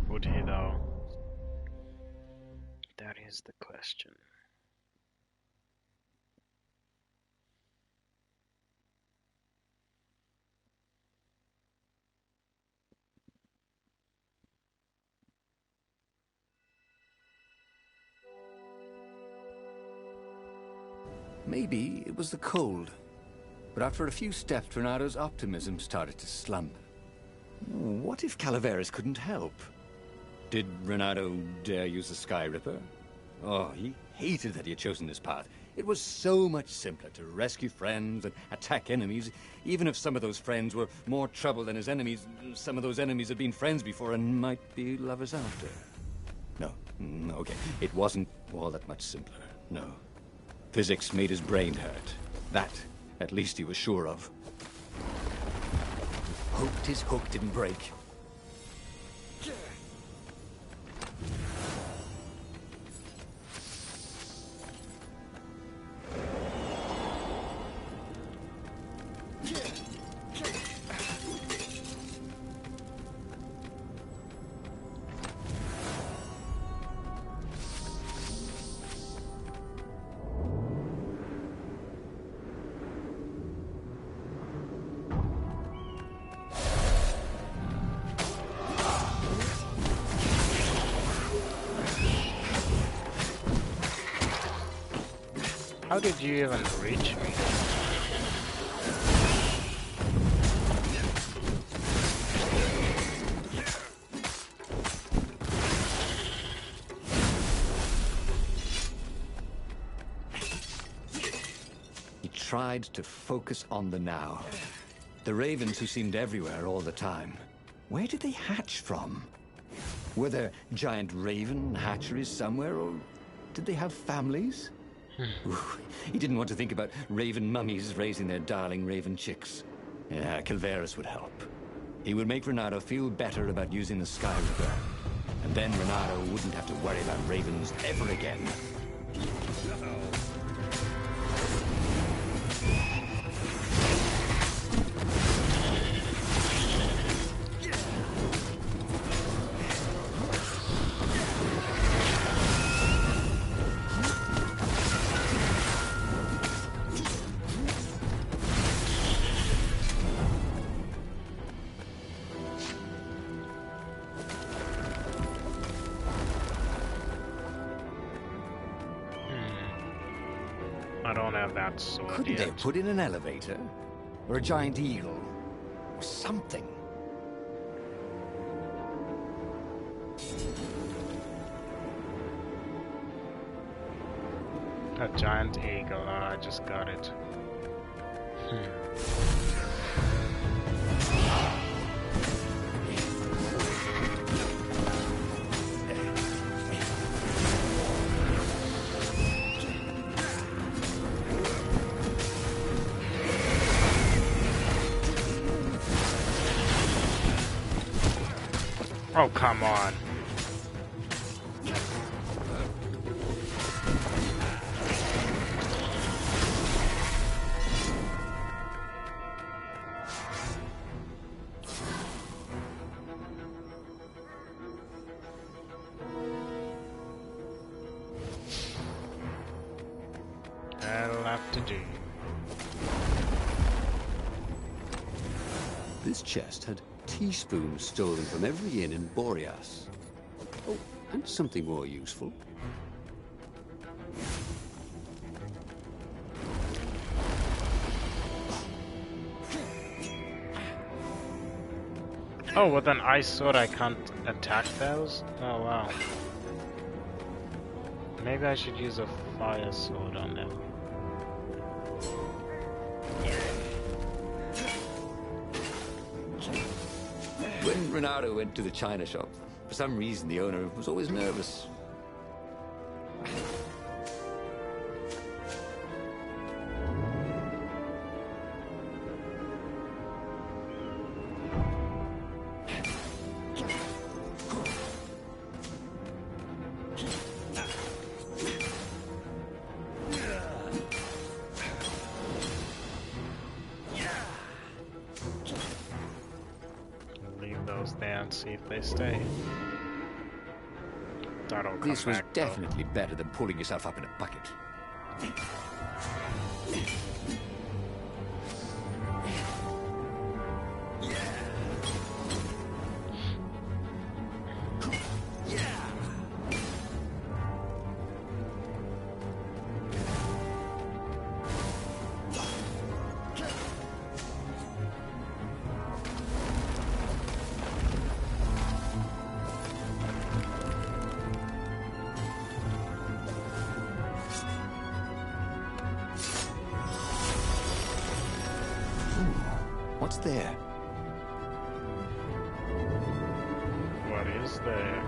Would he though? That is the question. Maybe it was the cold. But after a few steps, Renato's optimism started to slump. What if Calaveras couldn't help? Did Renato dare use the Sky Ripper? Oh, he hated that he had chosen this path. It was so much simpler to rescue friends and attack enemies. Even if some of those friends were more trouble than his enemies, some of those enemies had been friends before and might be lovers after. No, okay. It wasn't all that much simpler, no. Physics made his brain hurt. That, at least he was sure of. Hoped his hook didn't break. How did you even reach me? He tried to focus on the now. The ravens who seemed everywhere all the time. Where did they hatch from? Were there giant raven hatcheries somewhere, or did they have families? He didn't want to think about raven mummies raising their darling raven chicks. Yeah, Calaveras would help. He would make Renato feel better about using the Sky Ripper. And then Renato wouldn't have to worry about ravens ever again. I don't have that sword Couldn't yet. they put in an elevator? Or a giant eagle? Or something? A giant eagle, I just got it. Oh, come on. That'll have to do. This chest had teaspoons stolen from every inn in Boreas. Oh, and something more useful. Oh, with an ice sword I can't attack those? Oh wow. Maybe I should use a fire sword on them. When Renato went to the china shop, for some reason the owner was always nervous. Leave those there and see if they stay. That'll come This was back, though. definitely better than pulling yourself up in a bucket. What's there? What is there?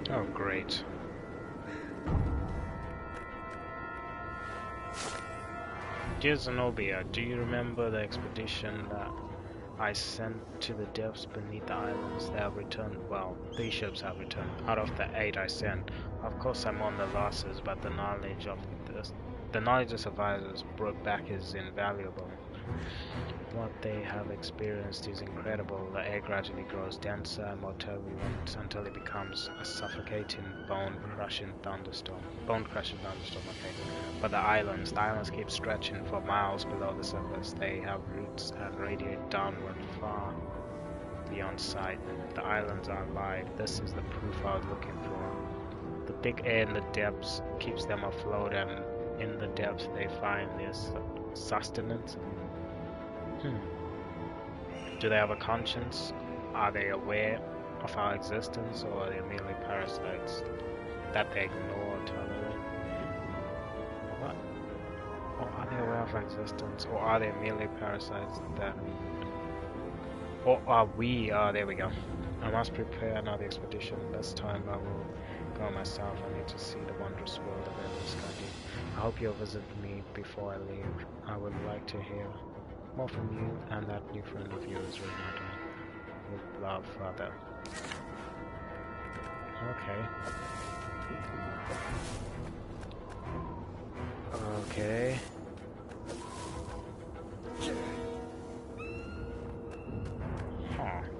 Oh, great. Dear Zenobia, do you remember the expedition that I sent to the depths beneath the islands? They have returned, well, 3 ships have returned, out of the 8 I sent. Of course I'm on the losses, but the knowledge the survivors brought back is invaluable. What they have experienced is incredible. The air gradually grows denser and more turbulent until it becomes a suffocating, bone-crushing thunderstorm. Bone-crushing thunderstorm, okay. But the islands keep stretching for miles below the surface. They have roots and radiate downward far beyond sight. The islands are alive. This is the proof I was looking for. The thick air in the depths keeps them afloat, and in the depths they find this sustenance. Do they have a conscience? Are they aware of our existence, or are they merely parasites that they ignore or tolerate? What? Or are they aware of our existence, or are they merely parasites that... Or are we... there we go. I must prepare another expedition. This time I will go myself. I need to see the wondrous world of Everscandi. I hope you'll visit me before I leave. I would like to hear more from you and that new friend of yours, Renato. With love, Father. Okay.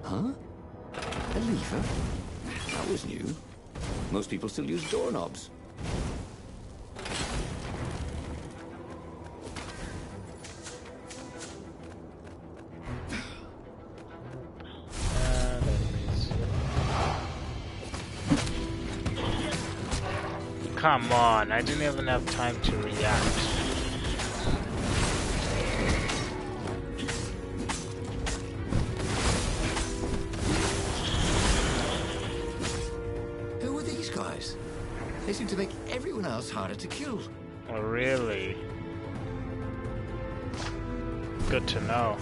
Huh? A lever? That was new. Most people still use doorknobs. Come on, I didn't even have time to react. Who are these guys? They seem to make everyone else harder to kill. Oh, really? Good to know.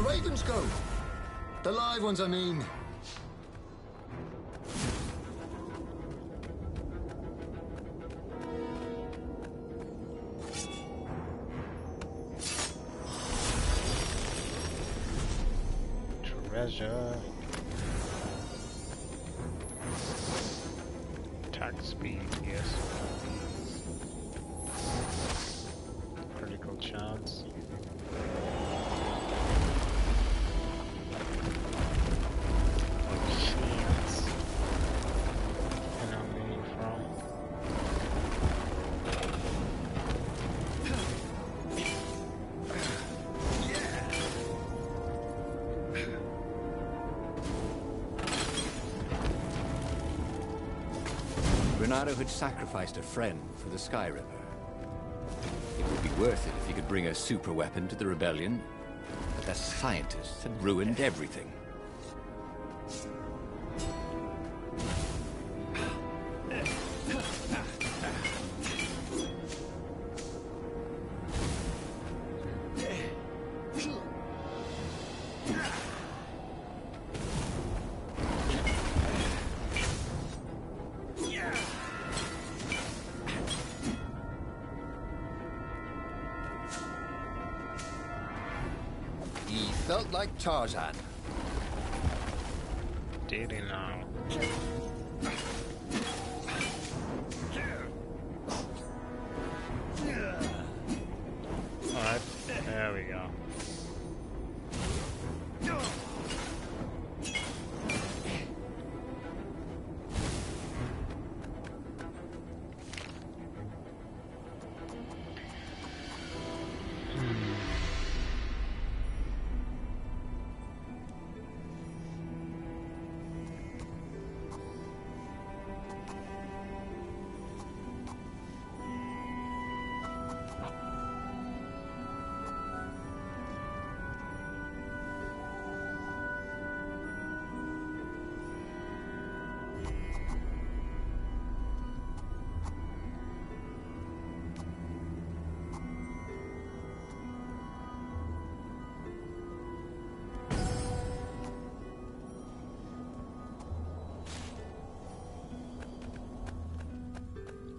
the ravens go? The live ones, I mean. Treasure. Attack speed, yes. Critical chance. Oh shit. And I'm moving from. Renato had sacrificed a friend for the Sky Ripper. It would be worth it if he could bring a super weapon to the rebellion, but that scientist had ruined everything. He felt like Tarzan. Did he now? Alright, there we go.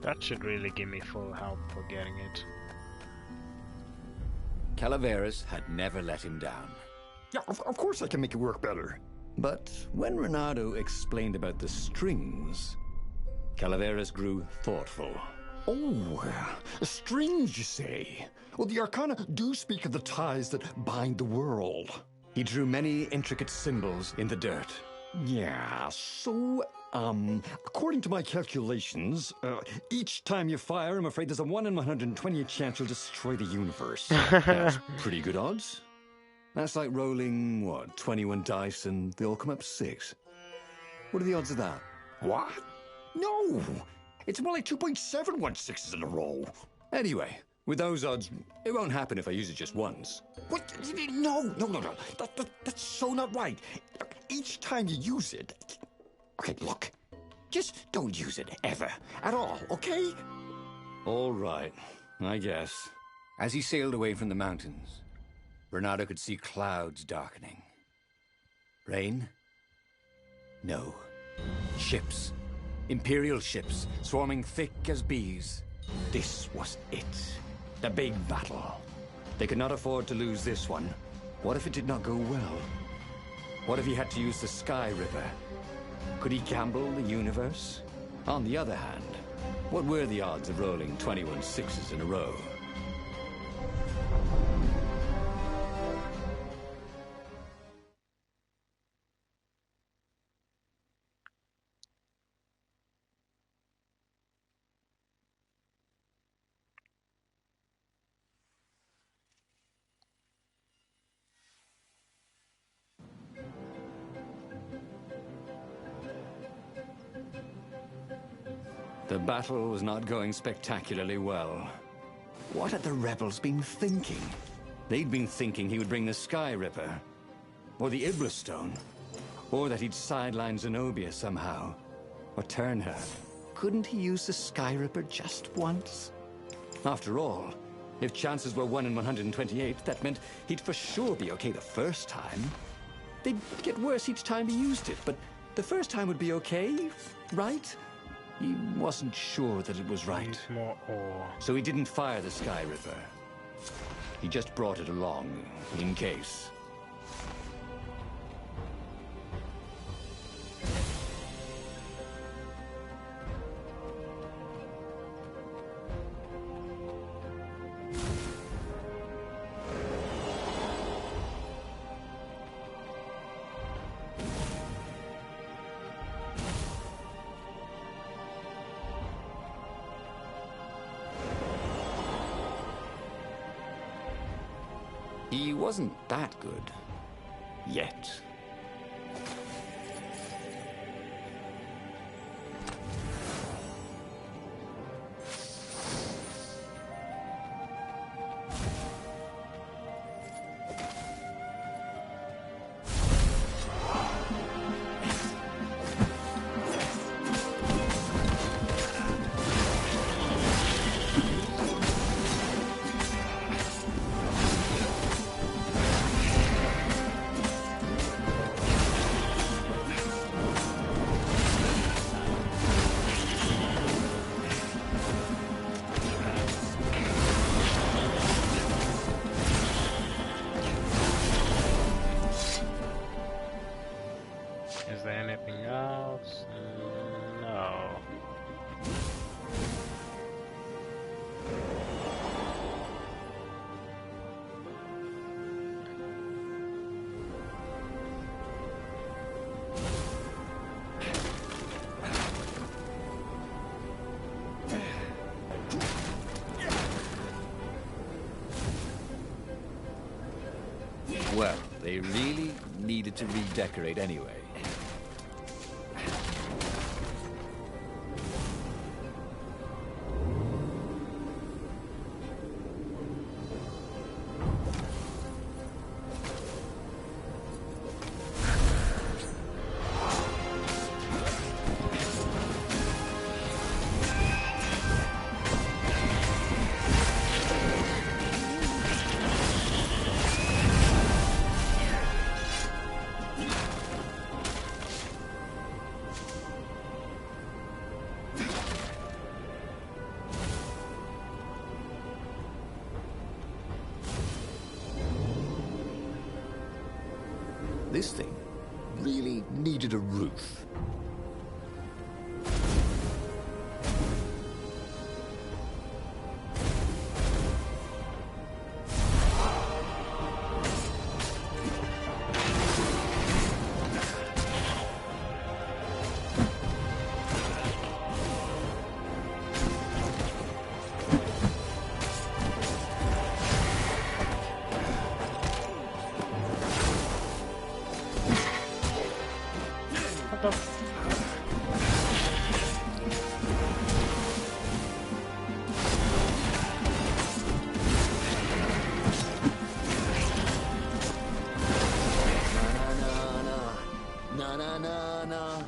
That should really give me full help for getting it. Calaveras had never let him down. Yeah, of course I can make it work better. But when Renato explained about the strings, Calaveras grew thoughtful. Oh, strings, you say? Well, the Arcana do speak of the ties that bind the world. He drew many intricate symbols in the dirt. Yeah, so, according to my calculations, each time you fire, I'm afraid there's a 1 in 120 chance you'll destroy the universe. That's pretty good odds. That's like rolling, what, 21 dice and they all come up 6. What are the odds of that? What? No! It's more like 2.716s in a row. Anyway, with those odds, it won't happen if I use it just once. What? No. That's so not right. Each time you use it... Okay, look. Just don't use it ever. At all, okay? All right, I guess. As he sailed away from the mountains, Renato could see clouds darkening. Rain? No. Ships. Imperial ships, swarming thick as bees. This was it. The big battle. They could not afford to lose this one. What if it did not go well? What if he had to use the Sky Ripper? Could he gamble the universe? On the other hand, what were the odds of rolling 21 sixes in a row? The battle was not going spectacularly well. What had the rebels been thinking? They'd been thinking he would bring the Sky Ripper, or the Iblis Stone, or that he'd sideline Zenobia somehow, or turn her. Couldn't he use the Sky Ripper just once? After all, If chances were 1 in 128, that meant he'd for sure be okay the first time. They'd get worse each time he used it, but the first time would be okay, right? He wasn't sure that it was right. Needs more ore. So he didn't fire the Sky Ripper. He just brought it along, in case. He wasn't that good. Yet. Is there anything else? No. Well, they really needed to redecorate anyway. This thing really needed a roof. What the? Na na na na.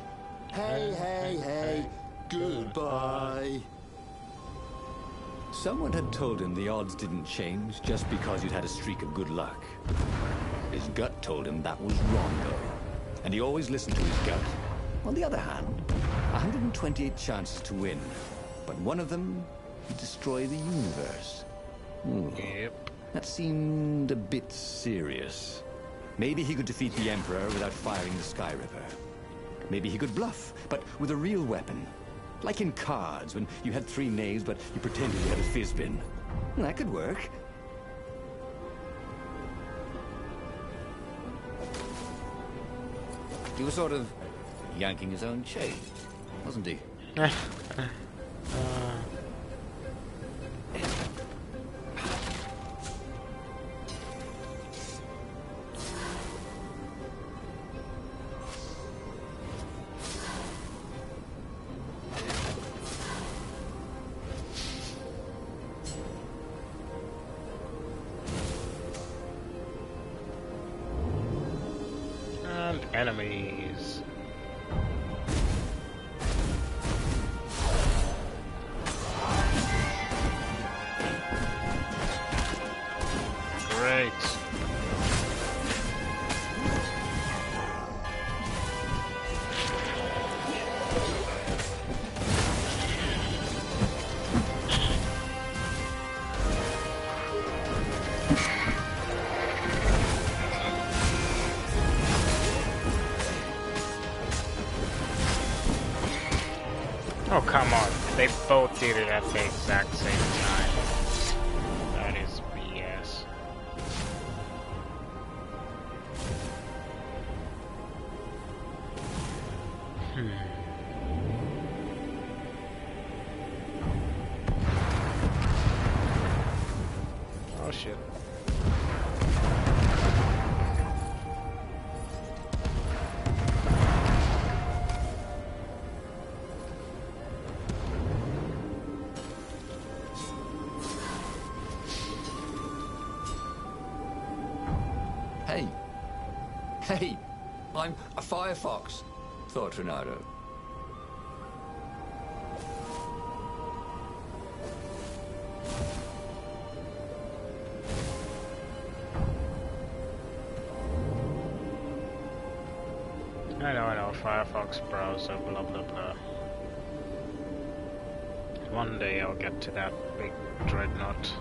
Hey, hey, hey. Goodbye. Someone had told him the odds didn't change just because you'd had a streak of good luck. His gut told him that was wrong, though. And he always listened to his gut. On the other hand, 128 chances to win. But one of them would destroy the universe. Yep. That seemed a bit serious. Maybe he could defeat the Emperor without firing the Sky Ripper. Maybe he could bluff, but with a real weapon. Like in cards, when you had 3 knaves, but you pretended you had a fizbin. That could work. He was sort of yanking his own chain, wasn't he? And enemies. Oh, come on. They both did it at the exact same time. That is BS. Oh, shit. Hey. Hey, I'm a firefox, thought Renato. I know, Firefox browser, blah blah blah. One day I'll get to that big dreadnought.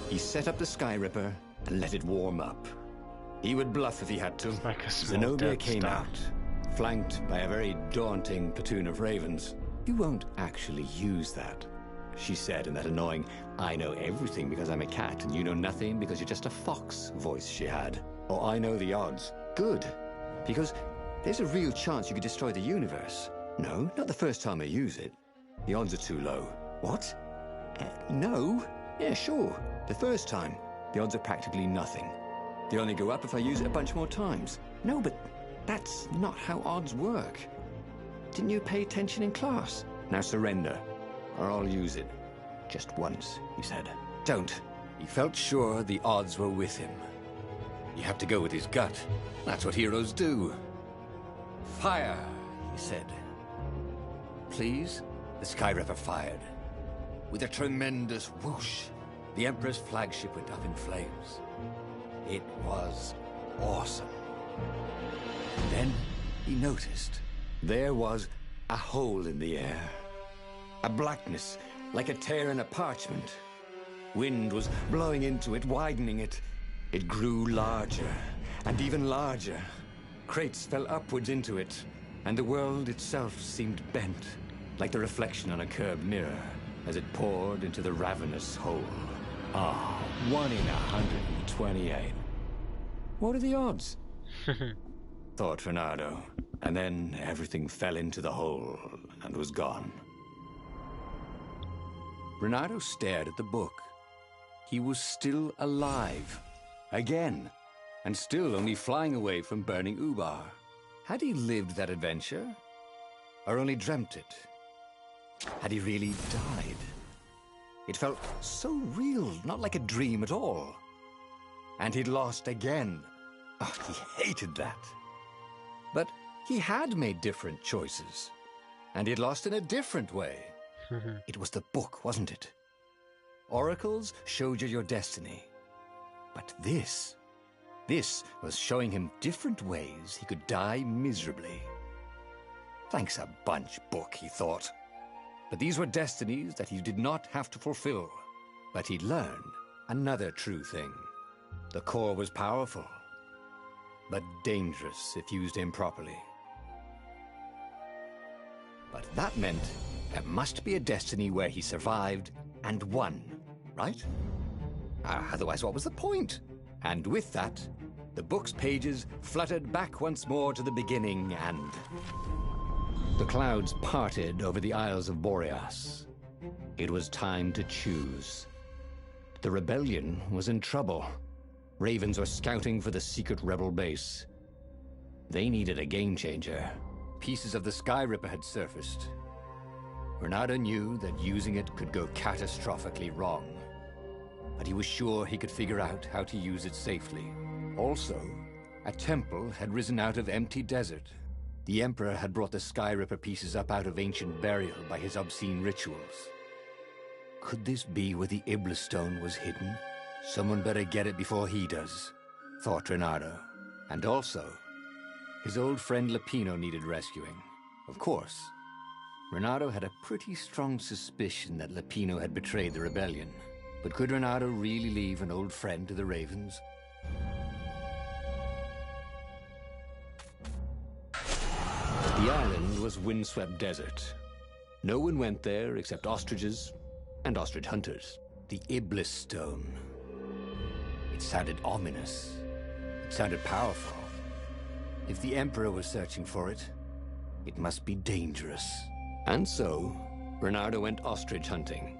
He set up the Sky Ripper and let it warm up. He would bluff if he had to. Like a small Zenobia Death came Star. out, flanked by a very daunting platoon of ravens. You won't actually use that, she said in that annoying, I know everything because I'm a cat and you know nothing because you're just a fox voice she had. Or I know the odds. Good, because there's a real chance you could destroy the universe. No, not the first time I use it. The odds are too low. What? No? Yeah, sure. The first time, the odds are practically nothing. They only go up if I use it a bunch more times. No, but that's not how odds work. Didn't you pay attention in class? Now surrender, or I'll use it. Just once, he said. Don't. He felt sure the odds were with him. You have to go with his gut. That's what heroes do. Fire, he said. Please? The Sky Ripper fired. With a tremendous whoosh, the Emperor's flagship went up in flames. It was awesome. Then he noticed. There was a hole in the air. A blackness, like a tear in a parchment. Wind was blowing into it, widening it. It grew larger, and even larger. Crates fell upwards into it, and the world itself seemed bent, like the reflection on a curved mirror, as it poured into the ravenous hole. Ah, 1 in 128. What are the odds? Thought Renato. And then everything fell into the hole and was gone. Renato stared at the book. He was still alive. Again. And still only flying away from burning Ubar. Had he lived that adventure? Or only dreamt it? Had he really died? It felt so real, not like a dream at all. And he'd lost again. Oh, he hated that. But he had made different choices. And he'd lost in a different way. It was the book, wasn't it? Oracles showed you your destiny. But this was showing him different ways he could die miserably. Thanks a bunch, book, he thought. But these were destinies that he did not have to fulfill. But he'd learn another true thing. The core was powerful, but dangerous if used improperly. But that meant there must be a destiny where he survived and won, right? Otherwise, what was the point? And with that, the book's pages fluttered back once more to the beginning and... The clouds parted over the Isles of Boreas. It was time to choose. The rebellion was in trouble. Ravens were scouting for the secret rebel base. They needed a game changer. Pieces of the Sky Ripper had surfaced. Renato knew that using it could go catastrophically wrong, but he was sure he could figure out how to use it safely. Also, a temple had risen out of empty desert. The Emperor had brought the Sky Ripper pieces up out of ancient burial by his obscene rituals. Could this be where the Iblis stone was hidden? Someone better get it before he does, thought Renato. And also, his old friend Lupino needed rescuing. Of course, Renato had a pretty strong suspicion that Lupino had betrayed the rebellion. But could Renato really leave an old friend to the Ravens? The island was windswept desert. No one went there except ostriches and ostrich hunters. The Iblis stone. It sounded ominous. It sounded powerful. If the Emperor was searching for it, it must be dangerous. And so, Renato went ostrich hunting.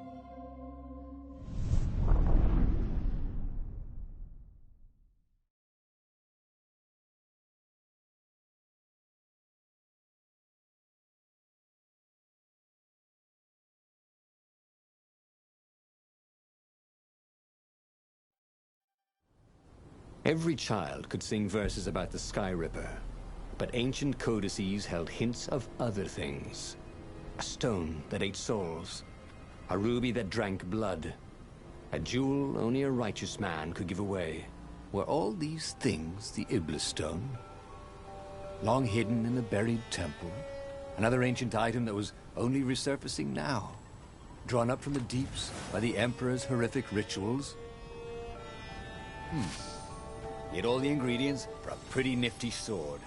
Every child could sing verses about the Sky Ripper, but ancient codices held hints of other things. A stone that ate souls, a ruby that drank blood, a jewel only a righteous man could give away. Were all these things the Iblis stone? Long hidden in a buried temple? Another ancient item that was only resurfacing now? Drawn up from the deeps by the Emperor's horrific rituals? He had all the ingredients for a pretty nifty sword.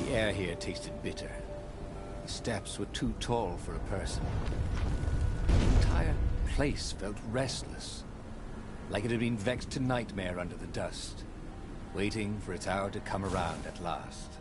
The air here tasted bitter. The steps were too tall for a person. The entire place felt restless, like it had been vexed to nightmare under the dust, waiting for its hour to come around at last.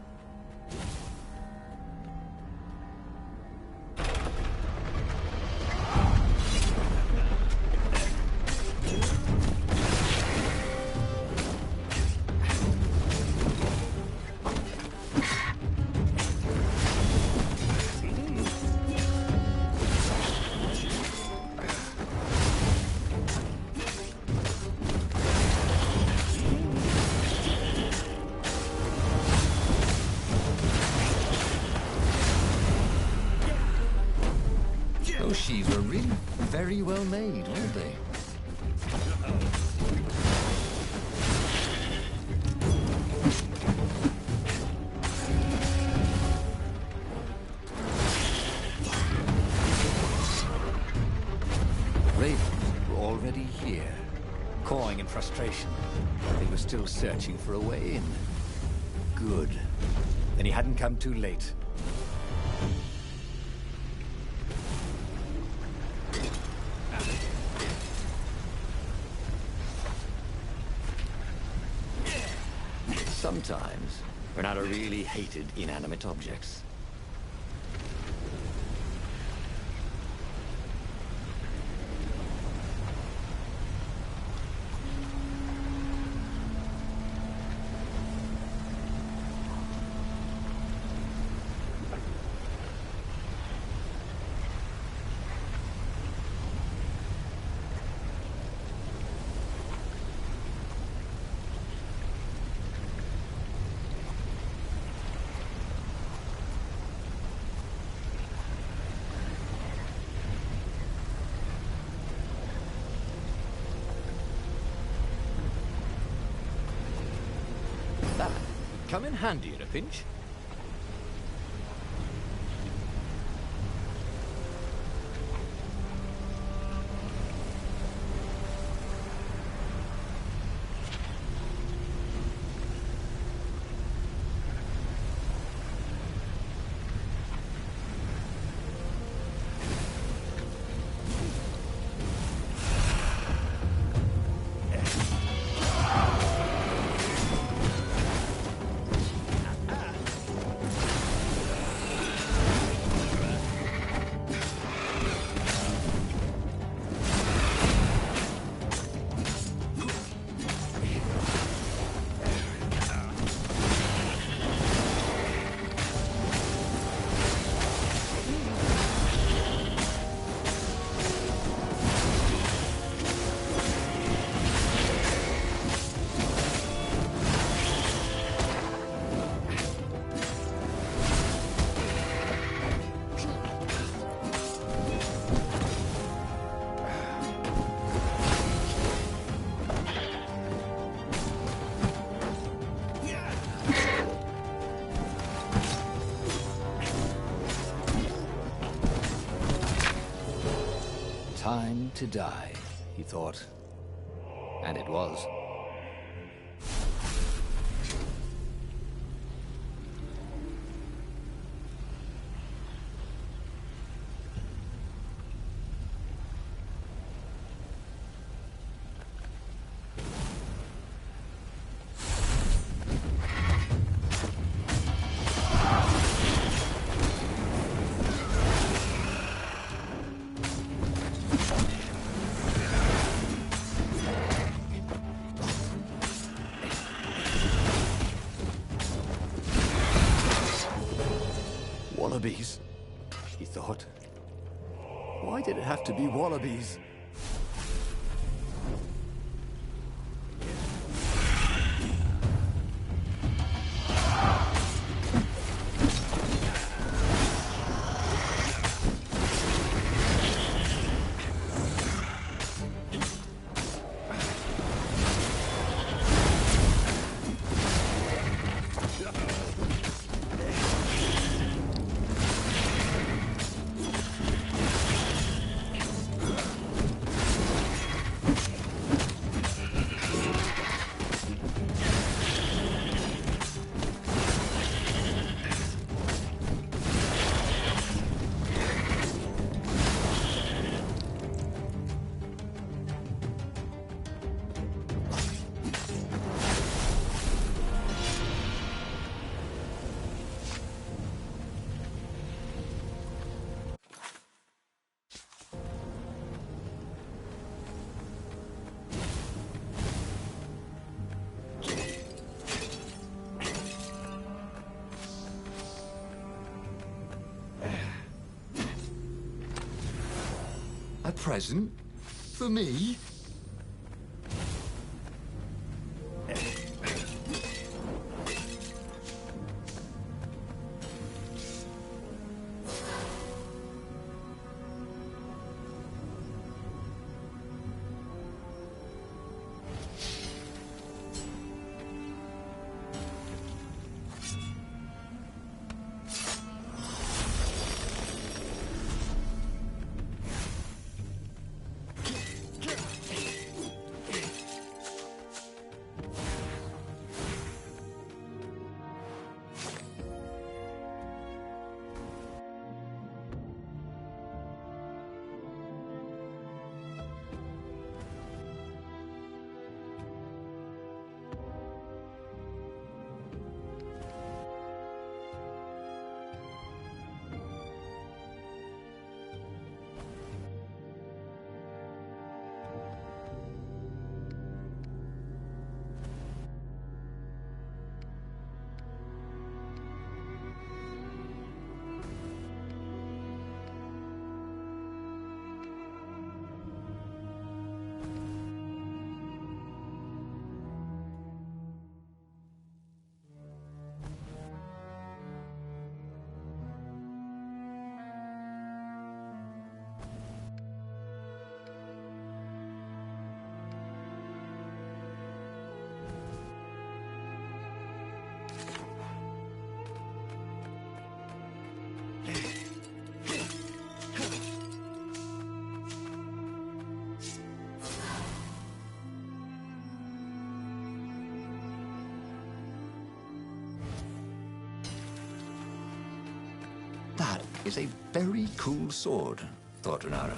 Those sheaves were really very well made, weren't they? Ravens were already here, cawing in frustration. They were still searching for a way in. Good. Then he hadn't come too late. Sometimes, Renato really hated inanimate objects. come in handy in a pinch. Time to die, he thought. And it was. Wallabies, he thought. Why did it have to be wallabies? A present? For me? is a very cool sword, thought Renaro.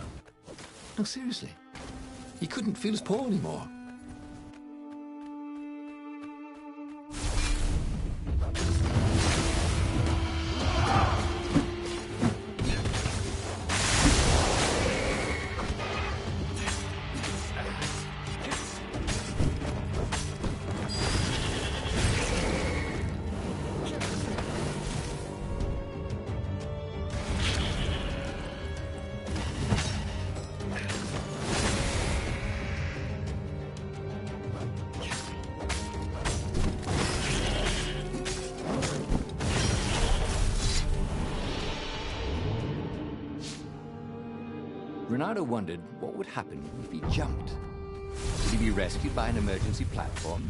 No, seriously. He couldn't feel his paw anymore. Renardo wondered what would happen if he jumped. Would he be rescued by an emergency platform?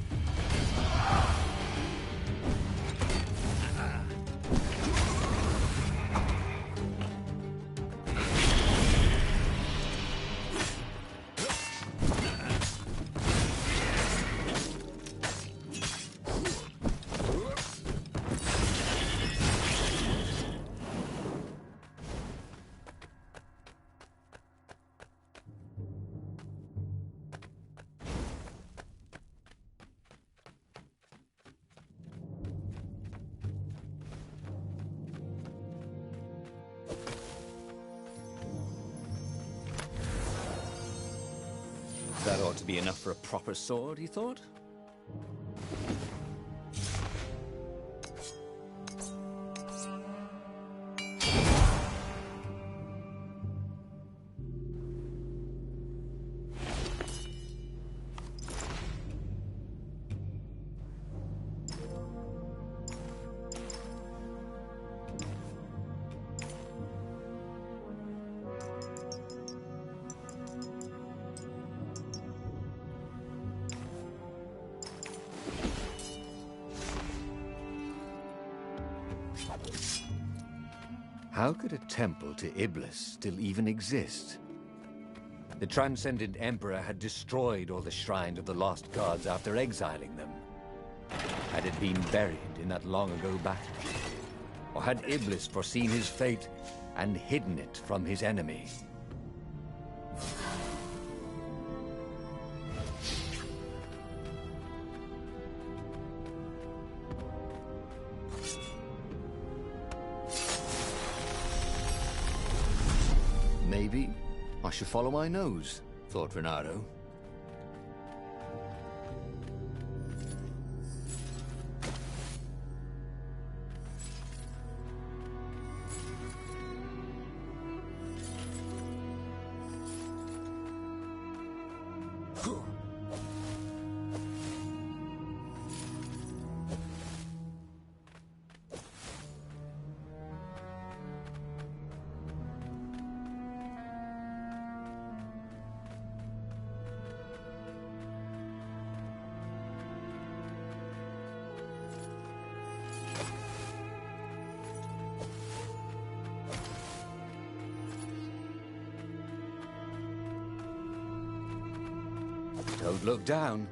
That ought to be enough for a proper sword, he thought. How could a temple to Iblis still even exist? The Transcendent Emperor had destroyed all the shrines of the lost gods after exiling them. Had it been buried in that long-ago battle? Or had Iblis foreseen his fate and hidden it from his enemy? Maybe I should follow my nose, thought Renardo. Don't look down,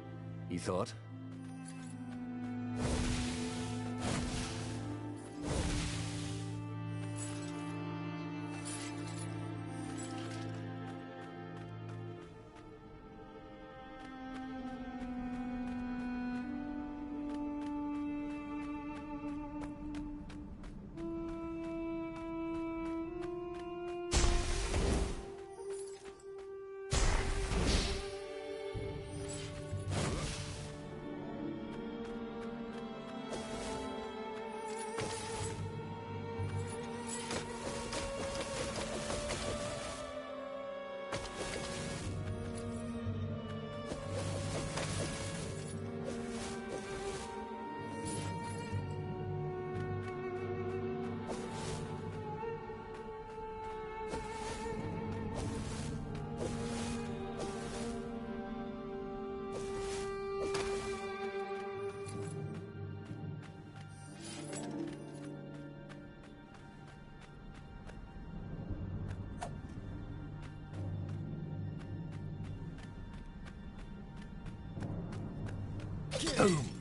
he thought. Boom!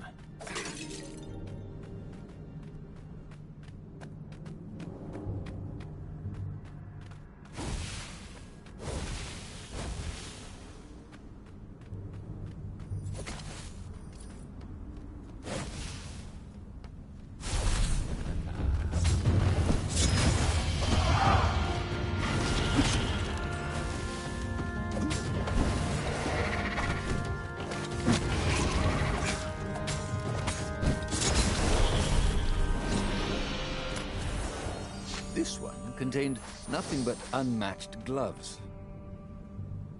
This one contained nothing but unmatched gloves.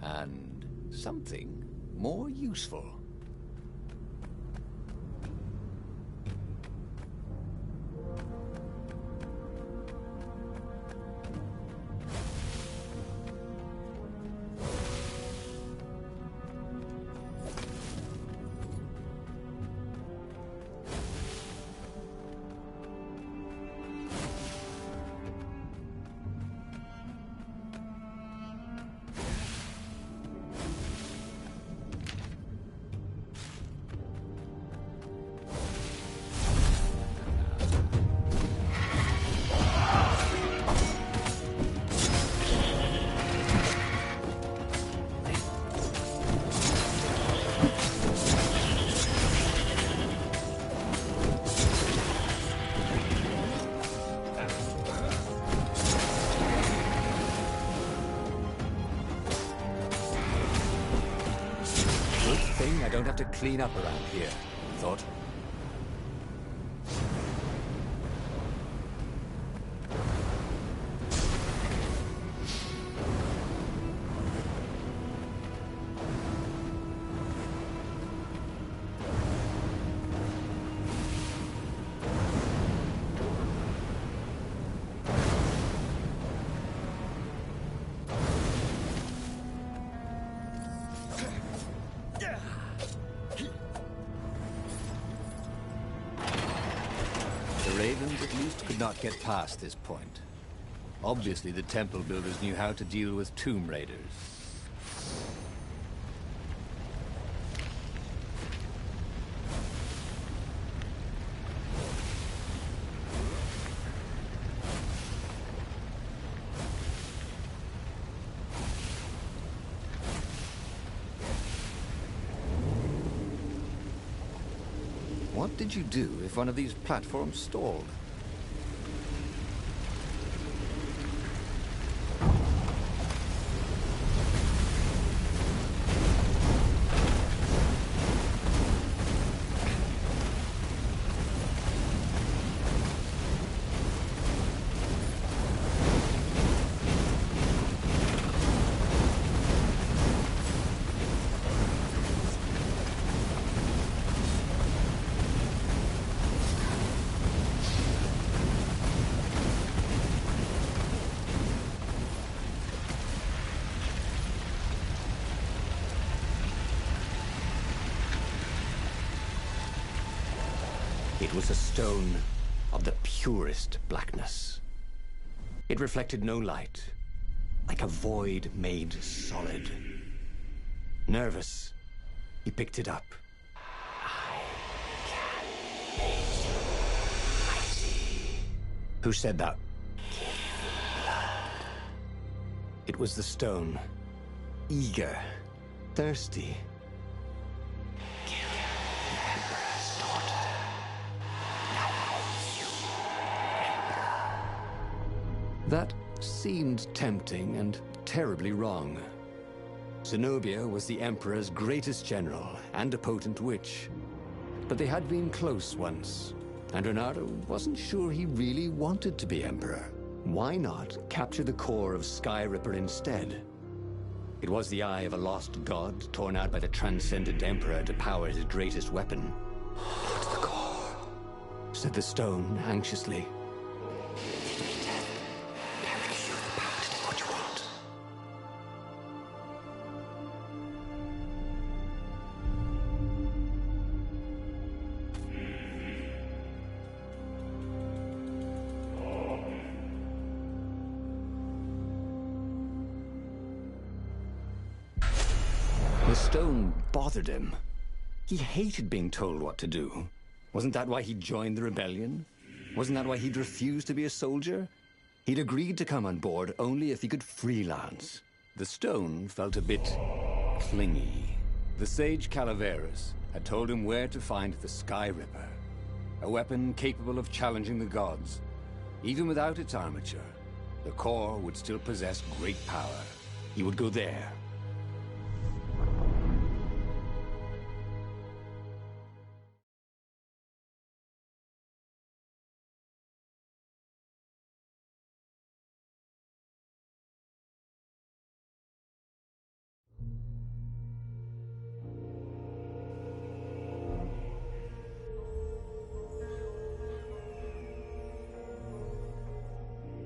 And something more useful. I don't have to clean up around here, I thought. The Ravens at least could not get past this point. Obviously, the temple builders knew how to deal with tomb raiders. What did you do if one of these platforms stalled? It was a stone of the purest blackness. It reflected no light, like a void made solid. Nervous, he picked it up. I can make you mighty. Who said that? It was the stone. Eager, thirsty. That seemed tempting and terribly wrong. Zenobia was the Emperor's greatest general and a potent witch. But they had been close once, and Renato wasn't sure he really wanted to be Emperor. Why not capture the core of Sky Ripper instead? It was the eye of a lost god torn out by the transcendent Emperor to power his greatest weapon. "Not the core," said the stone anxiously. The stone bothered him. He hated being told what to do. Wasn't that why he joined the rebellion? Wasn't that why he'd refused to be a soldier? He'd agreed to come on board only if he could freelance. The stone felt a bit clingy. The sage Calaveras had told him where to find the Sky Ripper, a weapon capable of challenging the gods. Even without its armature, the core would still possess great power. He would go there.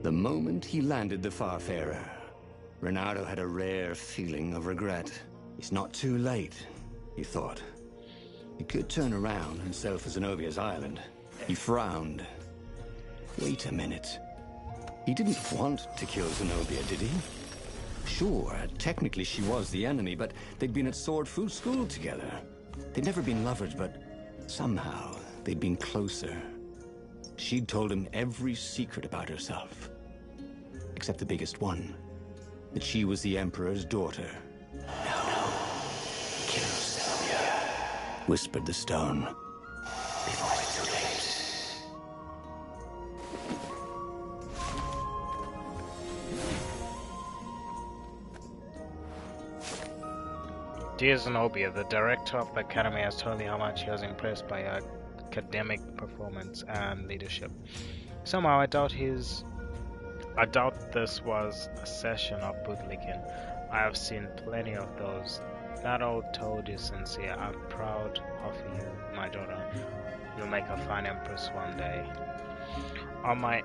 The moment he landed the Farfarer, Reynardo had a rare feeling of regret. It's not too late, he thought. He could turn around and sail for Zenobia's island. He frowned. Wait a minute. He didn't want to kill Zenobia, did he? Sure, technically she was the enemy, but they'd been at Sword Fu school together. They'd never been lovers, but somehow they'd been closer. She'd told him every secret about herself. Except the biggest one. That she was the Emperor's daughter. No. Kill Zenobia, whispered the stone. Before it's too late. Dear Zenobia, the director of the Academy has told me how much he was impressed by your academic performance and leadership. Somehow I doubt this was a session of bootlicking. I have seen plenty of those. That old toad is sincere. I'm proud of you, my daughter. You'll make a fine empress one day. On my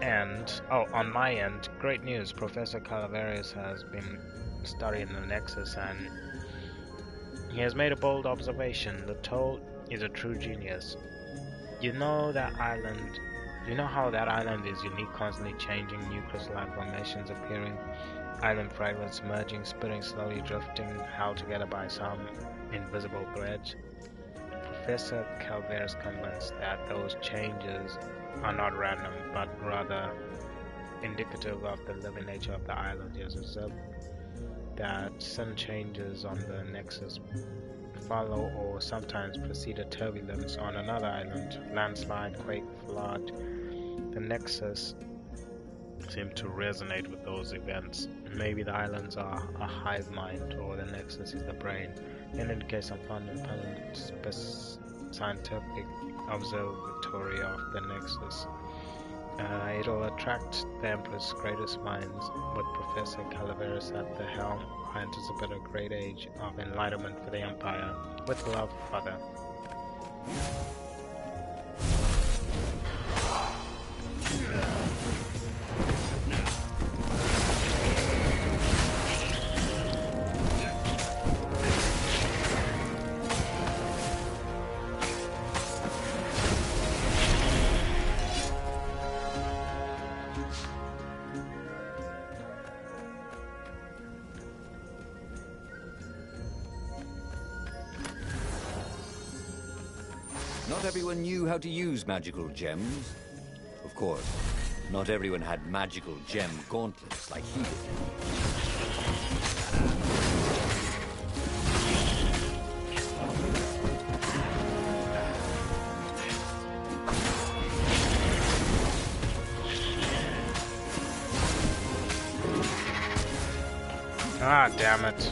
end, great news. Professor Calaveras has been studying the Nexus and he has made a bold observation. The toad is a true genius. You know how that island is unique, constantly changing, new crystalline formations appearing, island fragments merging, splitting, slowly drifting, held together by some invisible threads. Professor Calvert is convinced that those changes are not random, but rather indicative of the living nature of the island. He has observed that sudden changes on the Nexus follow or sometimes precede a turbulence on another island, landslide, quake, flood. The Nexus seem to resonate with those events. Maybe the islands are a hive mind, or the Nexus is the brain. In any case, some fundamental scientific observatory of the Nexus. It'll attract the Emperor's greatest minds. With Professor Calaveras at the helm, I anticipate a great age of enlightenment for the Empire. With love, Father. Not everyone knew how to use magical gems. Of course, not everyone had magical gem gauntlets like he did. Ah, damn it.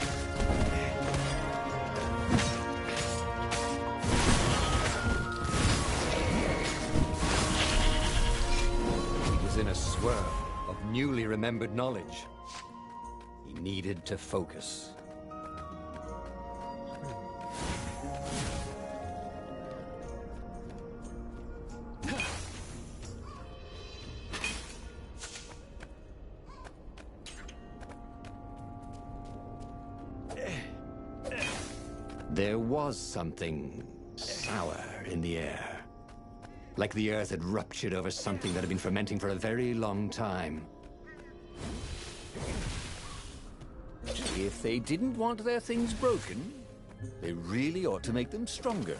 In a swirl of newly remembered knowledge. He needed to focus. There was something sour in the air. Like the earth had ruptured over something that had been fermenting for a very long time. If they didn't want their things broken, they really ought to make them stronger.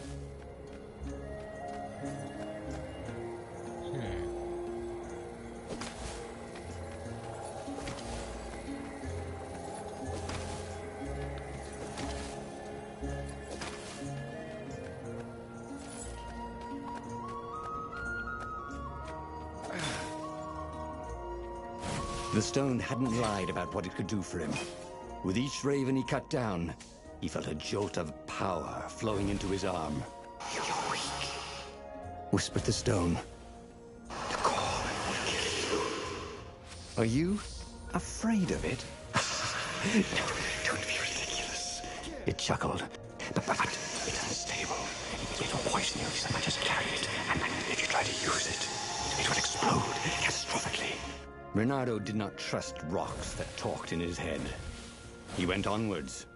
The stone hadn't lied about what it could do for him. With each raven he cut down, he felt a jolt of power flowing into his arm. "You're weak," whispered the stone. "The call will kill you." "Are you afraid of it?" "No, don't be ridiculous," it chuckled. But it's unstable. It will poison you so much as carry it, and if you try to use it, it will explode catastrophically. Reynardo did not trust rocks that talked in his head. He went onwards.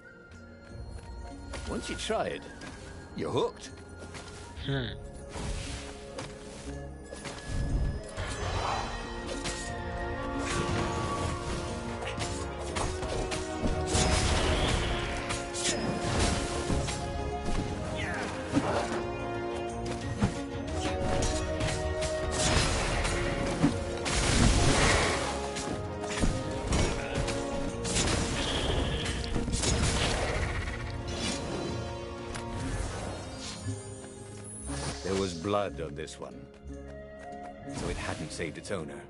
Once you try it, you're hooked. There was blood on this one, so it hadn't saved its owner.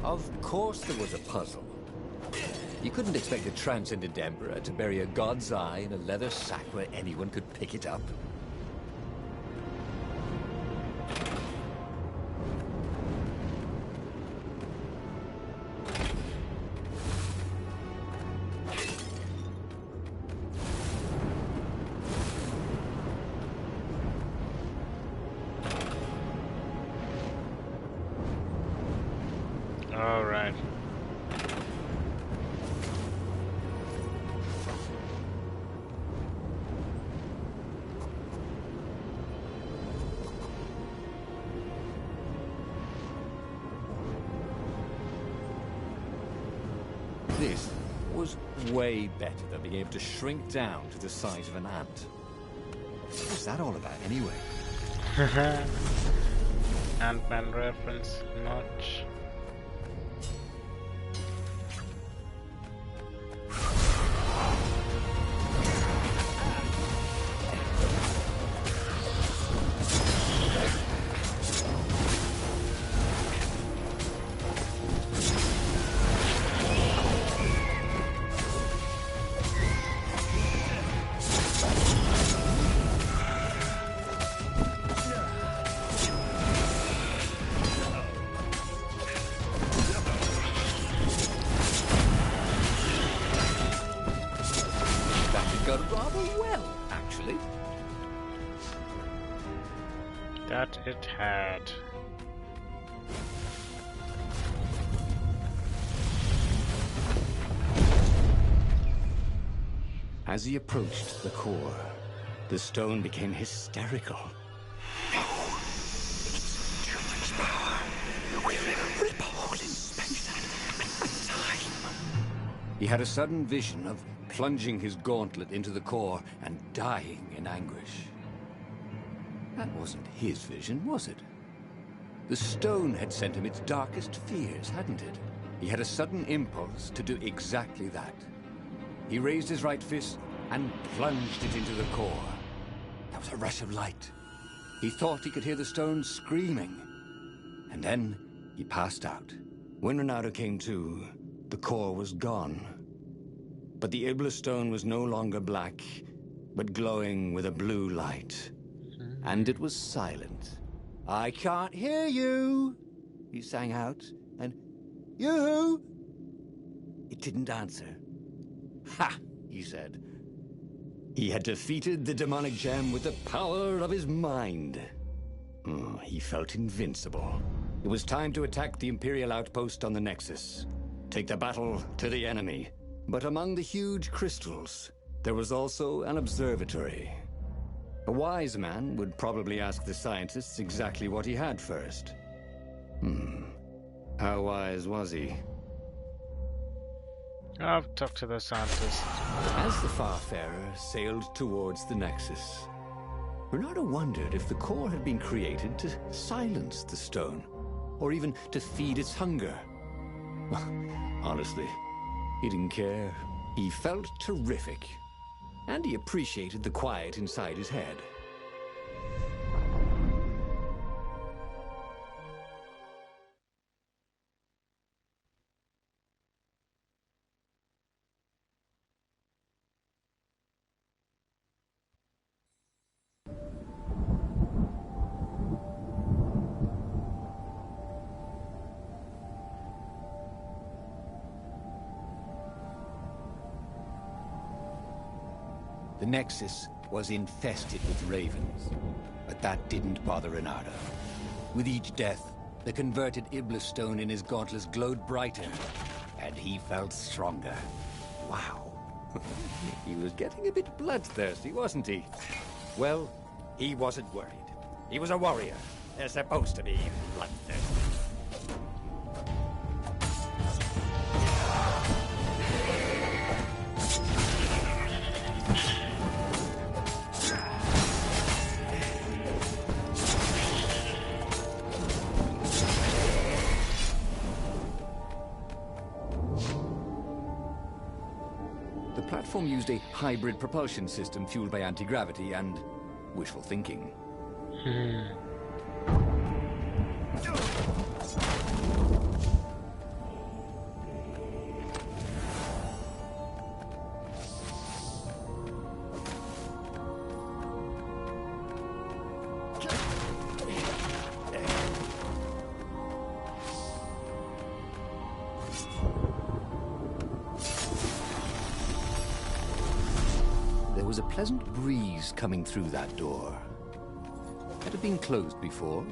Of course there was a puzzle. You couldn't expect a transcendent emperor to bury a god's eye in a leather sack where anyone could pick it up. All right. This was way better than being able to shrink down to the size of an ant. What was that all about anyway? Ant-Man reference, much. That got rather well, actually. That it had. As he approached the core, the stone became hysterical. No! Too much power. We'll rip a hole in space and time. He had a sudden vision of plunging his gauntlet into the core and dying in anguish. That wasn't his vision, was it? The stone had sent him its darkest fears, hadn't it? He had a sudden impulse to do exactly that. He raised his right fist and plunged it into the core. There was a rush of light. He thought he could hear the stone screaming. And then he passed out. When Reynardo came to, the core was gone. But the Iblis stone was no longer black, but glowing with a blue light. And it was silent. "I can't hear you," he sang out. And, "You?" It didn't answer. "Ha!" he said. He had defeated the demonic gem with the power of his mind. He felt invincible. It was time to attack the Imperial outpost on the Nexus. Take the battle to the enemy. But among the huge crystals, there was also an observatory. A wise man would probably ask the scientists exactly what he had first. How wise was he? I'll talk to the scientist. As the Farfarer sailed towards the Nexus, Reynardo wondered if the core had been created to silence the stone, or even to feed its hunger. Honestly, he didn't care. He felt terrific, and he appreciated the quiet inside his head. The Nexus was infested with ravens, but that didn't bother Renato. With each death, the converted Iblis stone in his gauntlets glowed brighter, and he felt stronger. Wow. He was getting a bit bloodthirsty, wasn't he? Well, he wasn't worried. He was a warrior. They're supposed to be bloodthirsty. The platform used a hybrid propulsion system fueled by anti-gravity and wishful thinking. There was a pleasant breeze coming through that door. Had it been closed before?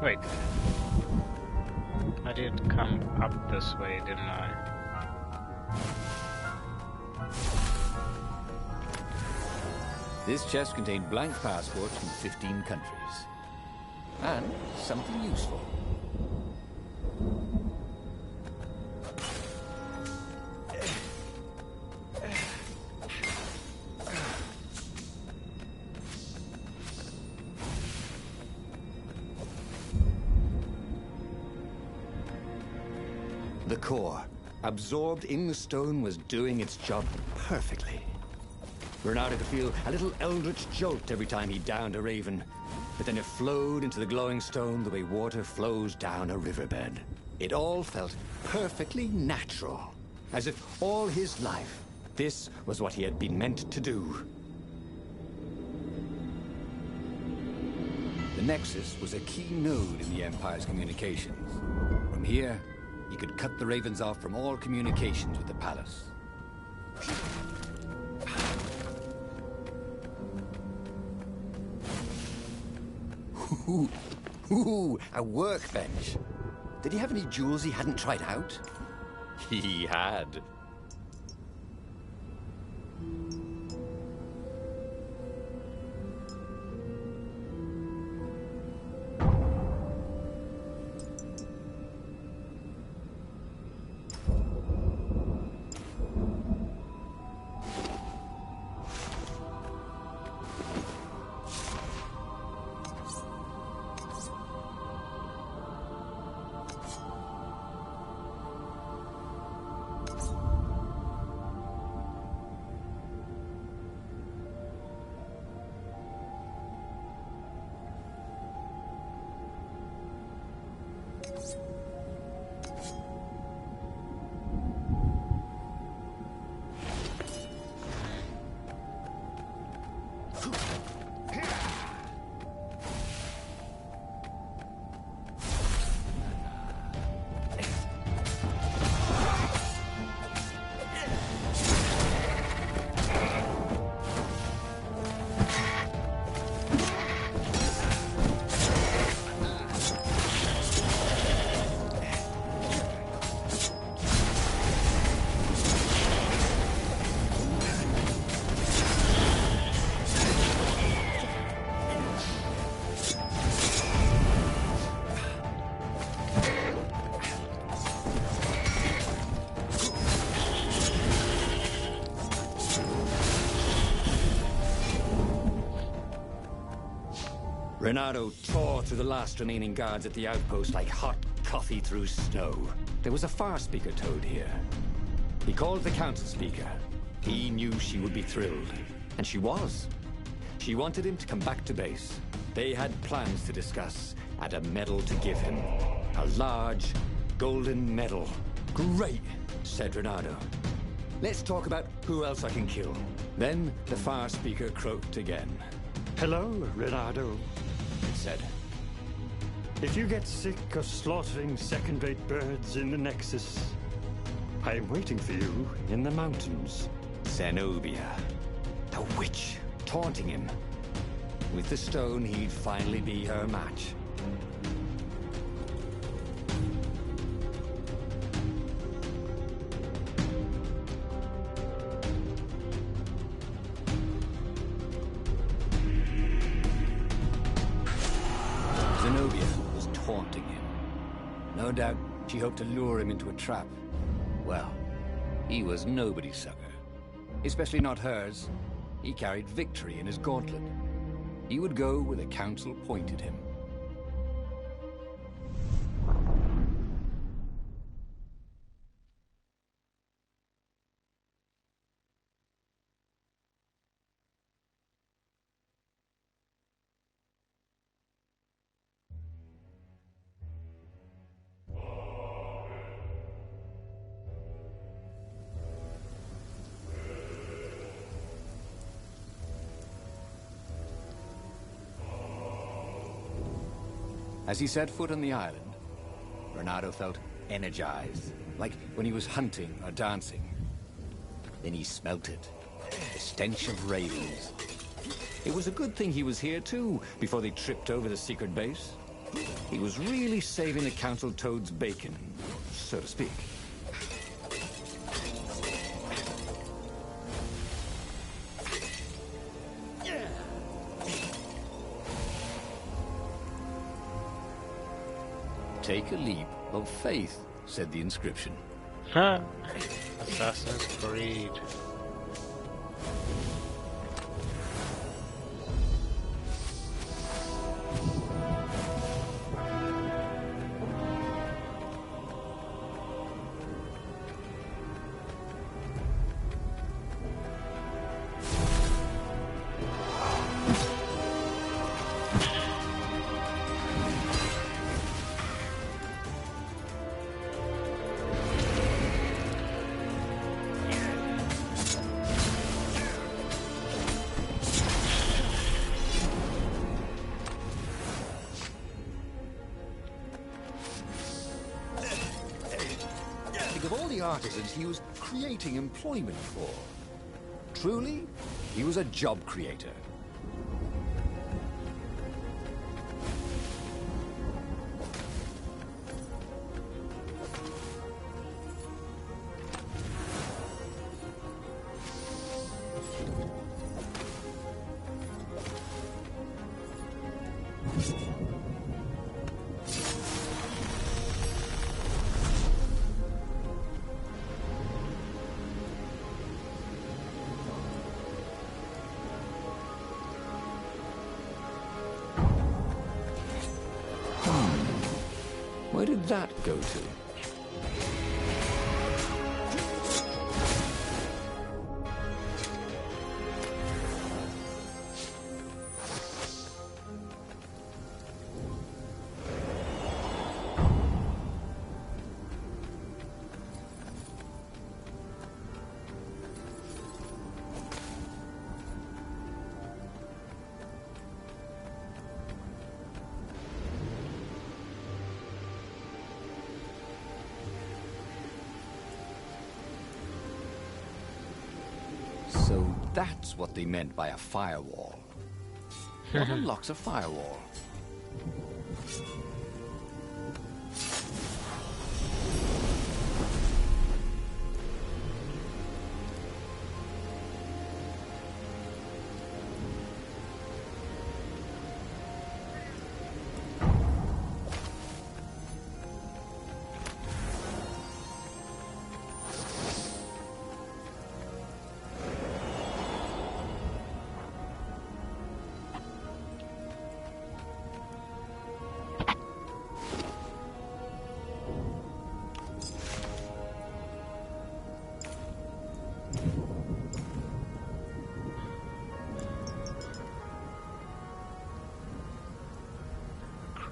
Wait. I did come up this way, didn't I? This chest contained blank passports from 15 countries. And something useful. The core, absorbed in the stone, was doing its job perfectly. Renato could feel a little eldritch jolt every time he downed a raven, but then it flowed into the glowing stone the way water flows down a riverbed. It all felt perfectly natural, as if all his life, this was what he had been meant to do. The Nexus was a key node in the Empire's communications. From here, he could cut the ravens off from all communications with the palace. Ooh, a workbench. Did he have any jewels he hadn't tried out? He had. Renato tore through the last remaining guards at the outpost like hot coffee through snow. There was a far speaker toad here. He called the council speaker. He knew she would be thrilled. And she was. She wanted him to come back to base. They had plans to discuss, and a medal to give him. A large, golden medal. Great, said Renato. Let's talk about who else I can kill. Then the far speaker croaked again. Hello, Renato, It said. If you get sick of slaughtering second-rate birds in the Nexus, I'm waiting for you in the mountains. Zenobia. The witch, taunting him. With the stone, he'd finally be her match. Zenobia was taunting him. No doubt she hoped to lure him into a trap. Well, he was nobody's sucker. Especially not hers. He carried victory in his gauntlet. He would go where the council pointed him. As he set foot on the island, Renato felt energized, like when he was hunting or dancing. Then he smelt it, the stench of ravens. It was a good thing he was here too, before they tripped over the secret base. He was really saving the council toad's bacon, so to speak. Take a leap of faith, said the inscription. Huh. Assassin's Creed. Of all the artisans he was creating employment for. Truly, he was a job creator. Where did that go to? So that's what they meant by a firewall. What unlocks a firewall?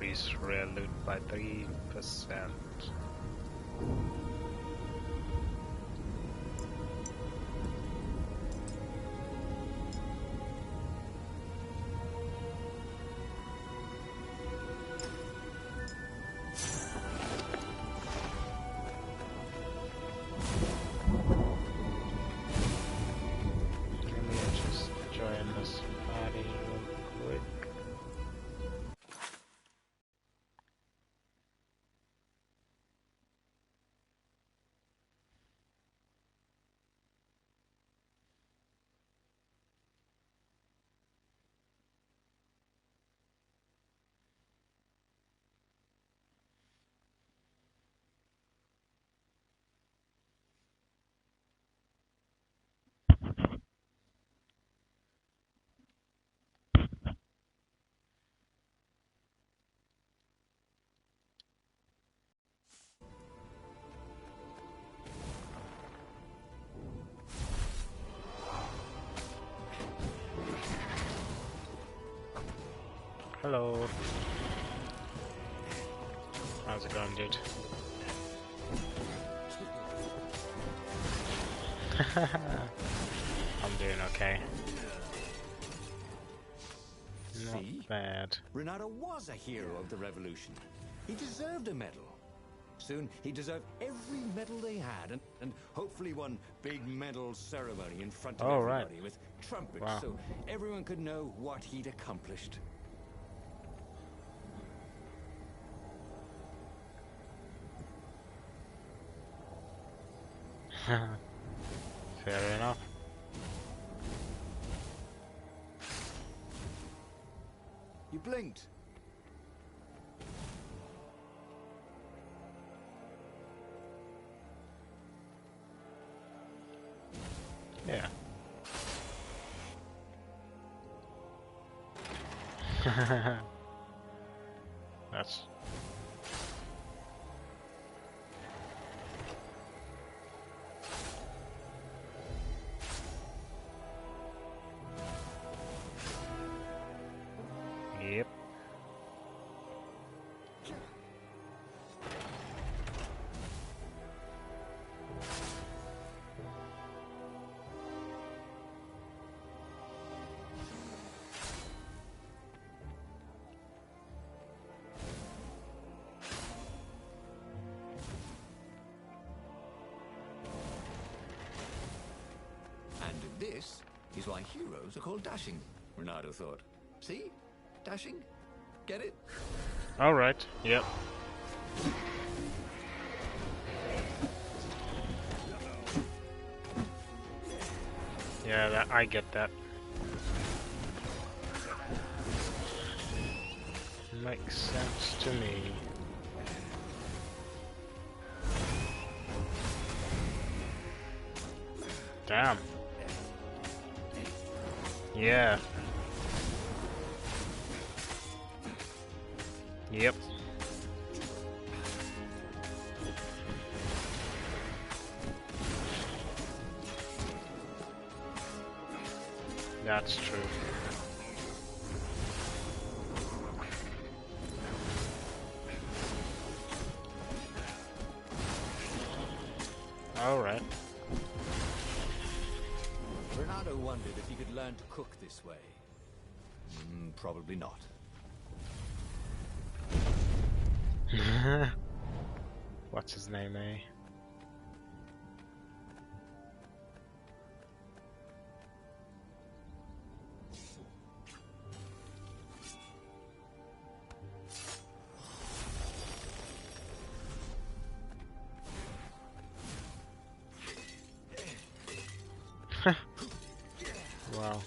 increase rare loot by 3%. Let me just join this party real quick. Hello. How's it going, dude? I'm doing okay. Not See? bad. Renato was a hero of the revolution. He deserved a medal. Soon, he deserved every medal they had, and hopefully one big medal ceremony in front of Oh, everybody right. with trumpets, Wow. so everyone could know what he'd accomplished. Fair enough. You blinked. Yeah. That's yep. And this is why heroes are called dashing, Renato thought. See? Dashing? Get it? All right. Yep. Yeah, I get that. Makes sense to me. Damn. Yeah. Yep. That's true. All right. Renato wondered if he could learn to cook this way. Probably not. What's his name, eh? Wow.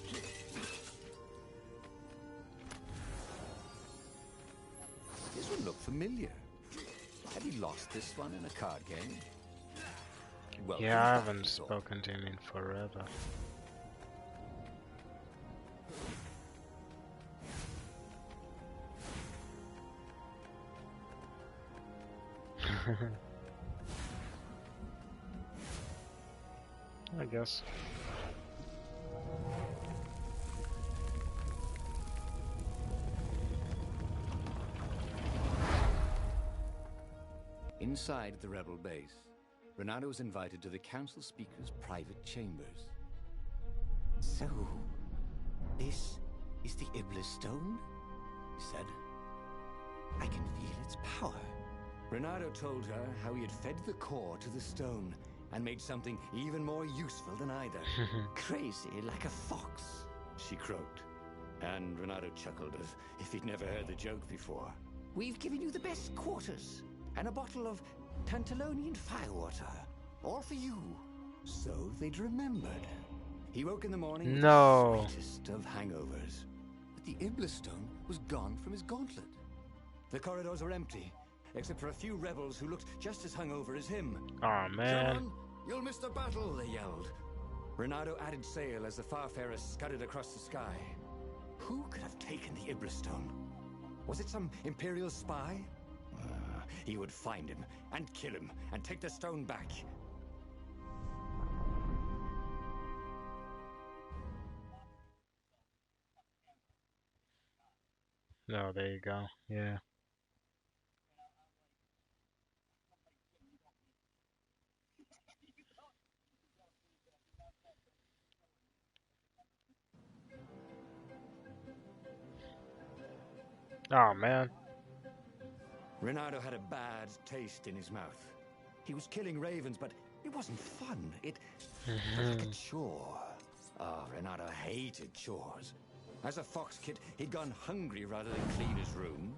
This one looked familiar. Had he lost this one in a card game? Well, Yeah, I haven't spoken to him in forever. I guess. Inside the rebel base, Renato was invited to the council speaker's private chambers. So, this is the Iblis Stone? He said. I can feel its power. Renato told her how he had fed the core to the stone and made something even more useful than either. Crazy like a fox, She croaked. And Renato chuckled as if he'd never heard the joke before. We've given you the best quarters and a bottle of Tantalonian firewater. All for you. So they'd remembered. He woke in the morning with No. the sweetest of hangovers. But the Iblis stone was gone from his gauntlet. The corridors were empty, except for a few rebels who looked just as hungover as him. Oh man. John, you'll miss the battle, they yelled. Renato added sail as the Farfarers scudded across the sky. Who could have taken the Iblis stone? Was it some Imperial spy? He would find him, and kill him, and take the stone back. No, there you go. Yeah. Oh man. Renato had a bad taste in his mouth. He was killing ravens, but it wasn't fun. It felt like a chore. Oh, Renato hated chores. As a fox kid, he'd gone hungry rather than clean his room.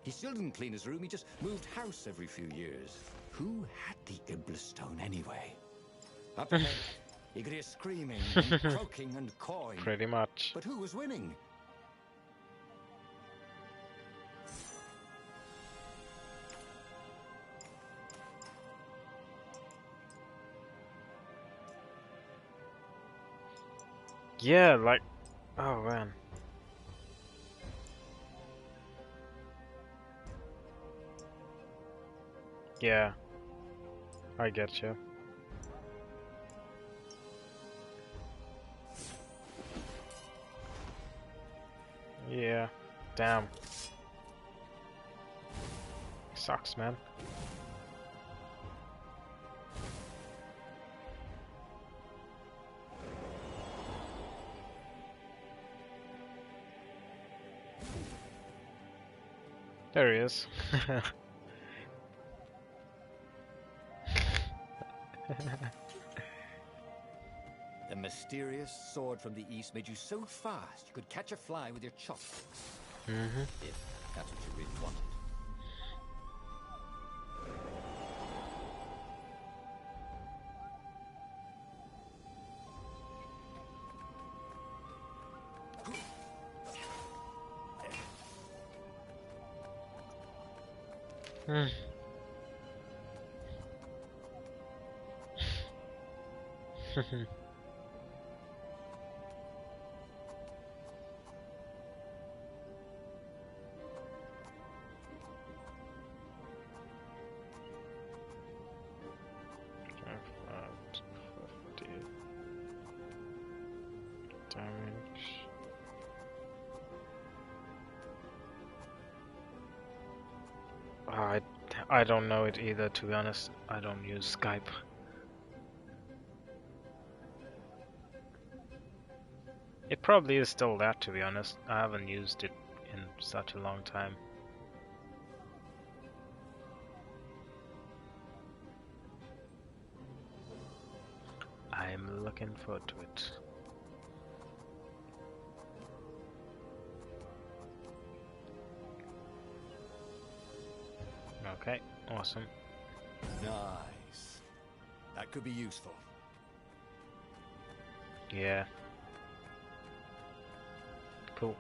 He still didn't clean his room, he just moved house every few years. Who had the Iblis stone anyway? Up ahead, he could hear screaming, and croaking, and cawing. Pretty much. But who was winning? Yeah, like, oh man. Yeah, I get you. Yeah, damn. Sucks, man. There he is. The mysterious sword from the east made you so fast you could catch a fly with your chopsticks. If that's what you really wanted. Damage. I don't know it either, to be honest. I don't use Skype. It probably is still that, to be honest. I haven't used it in such a long time. I'm looking forward to it. Okay, awesome. Nice. That could be useful. Yeah. Cool.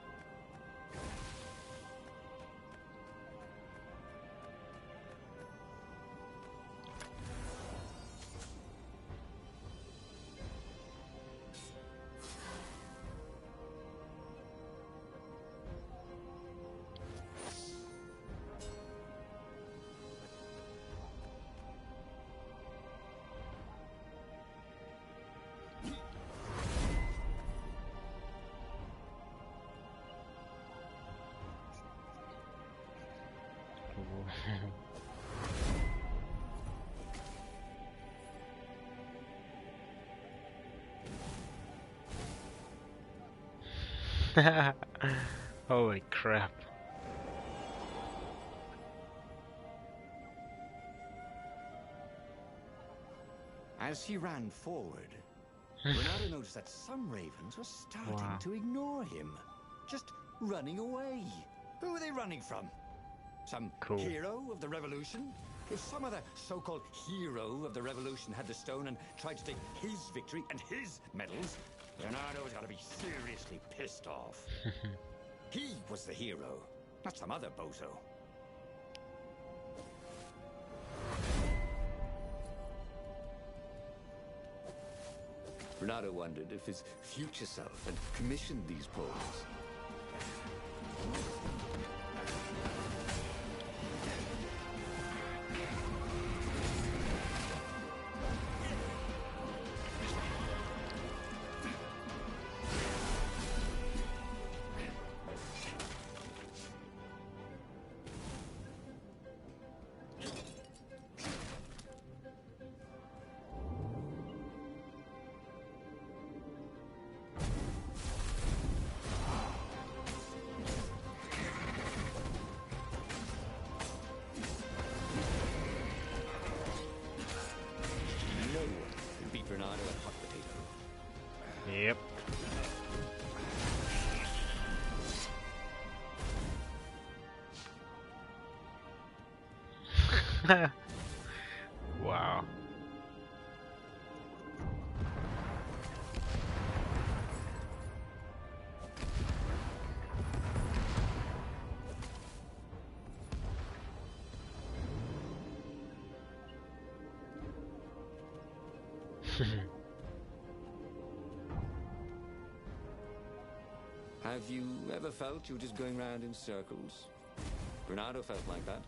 Holy crap. As he ran forward, Renato noticed that some ravens were starting to ignore him. Just running away. Who are they running from? Some hero of the revolution? If some other so-called hero of the revolution had the stone and tried to take his victory and his medals, Renato was going to be seriously pissed off. He was the hero, not some other bozo. Renato wondered if his future self had commissioned these poems. Yep. Wow. Have you ever felt you were just going round in circles? Renato felt like that.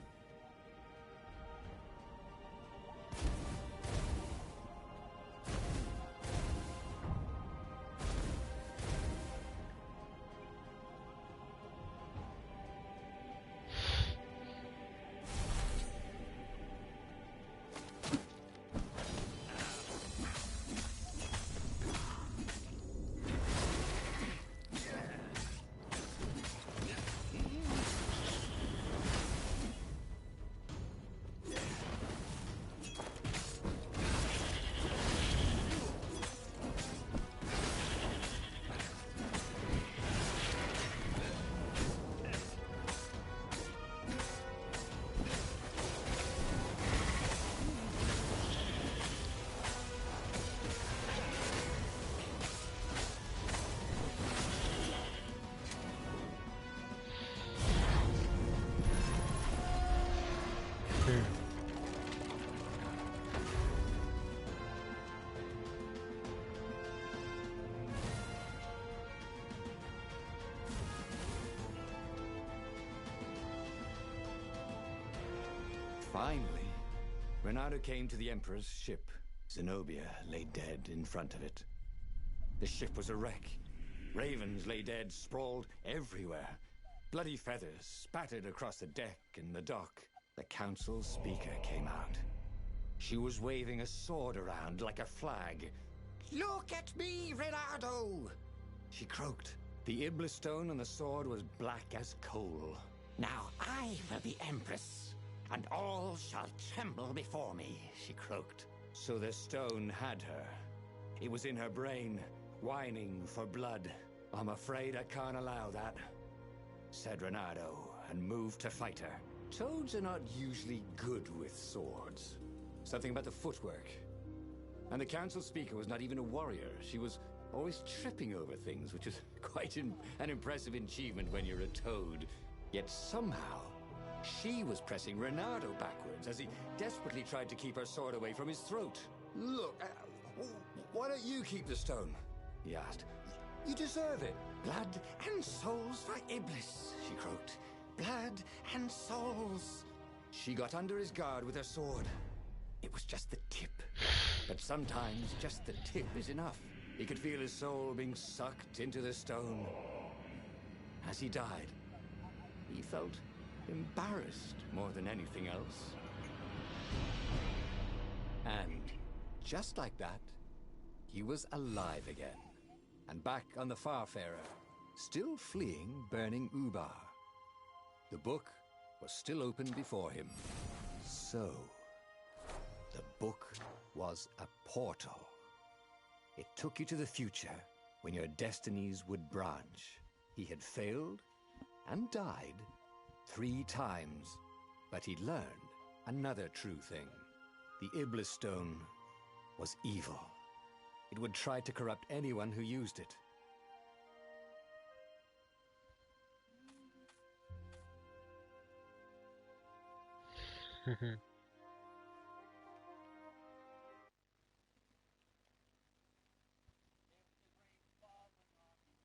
Finally, Renato came to the Emperor's ship. Zenobia lay dead in front of it. The ship was a wreck. Ravens lay dead, sprawled everywhere. Bloody feathers spattered across the deck and the dock. The council speaker came out. She was waving a sword around like a flag. "Look at me, Renato!" She croaked. The Iblis stone on the sword was black as coal. "Now I will be Empress, and all shall tremble before me," she croaked. So the stone had her. It was in her brain, whining for blood. "I'm afraid I can't allow that," said Renato, and moved to fight her. Toads are not usually good with swords. Something about the footwork. And the council speaker was not even a warrior. She was always tripping over things, which is quite an impressive achievement when you're a toad. Yet somehow, she was pressing Renato backwards as he desperately tried to keep her sword away from his throat. "Look, why don't you keep the stone?" he asked. "You deserve it." "Blood and souls for Iblis," she croaked. "Blood and souls." She got under his guard with her sword. It was just the tip. But sometimes just the tip is enough. He could feel his soul being sucked into the stone. As he died, he felt embarrassed more than anything else. And just like that, he was alive again, and back on the Farfarer, still fleeing burning Ubar. The book was still open before him. So, the book was a portal. It took you to the future when your destinies would branch. He had failed and died 3 times, but he learned another true thing. The Iblis Stone was evil. It would try to corrupt anyone who used it.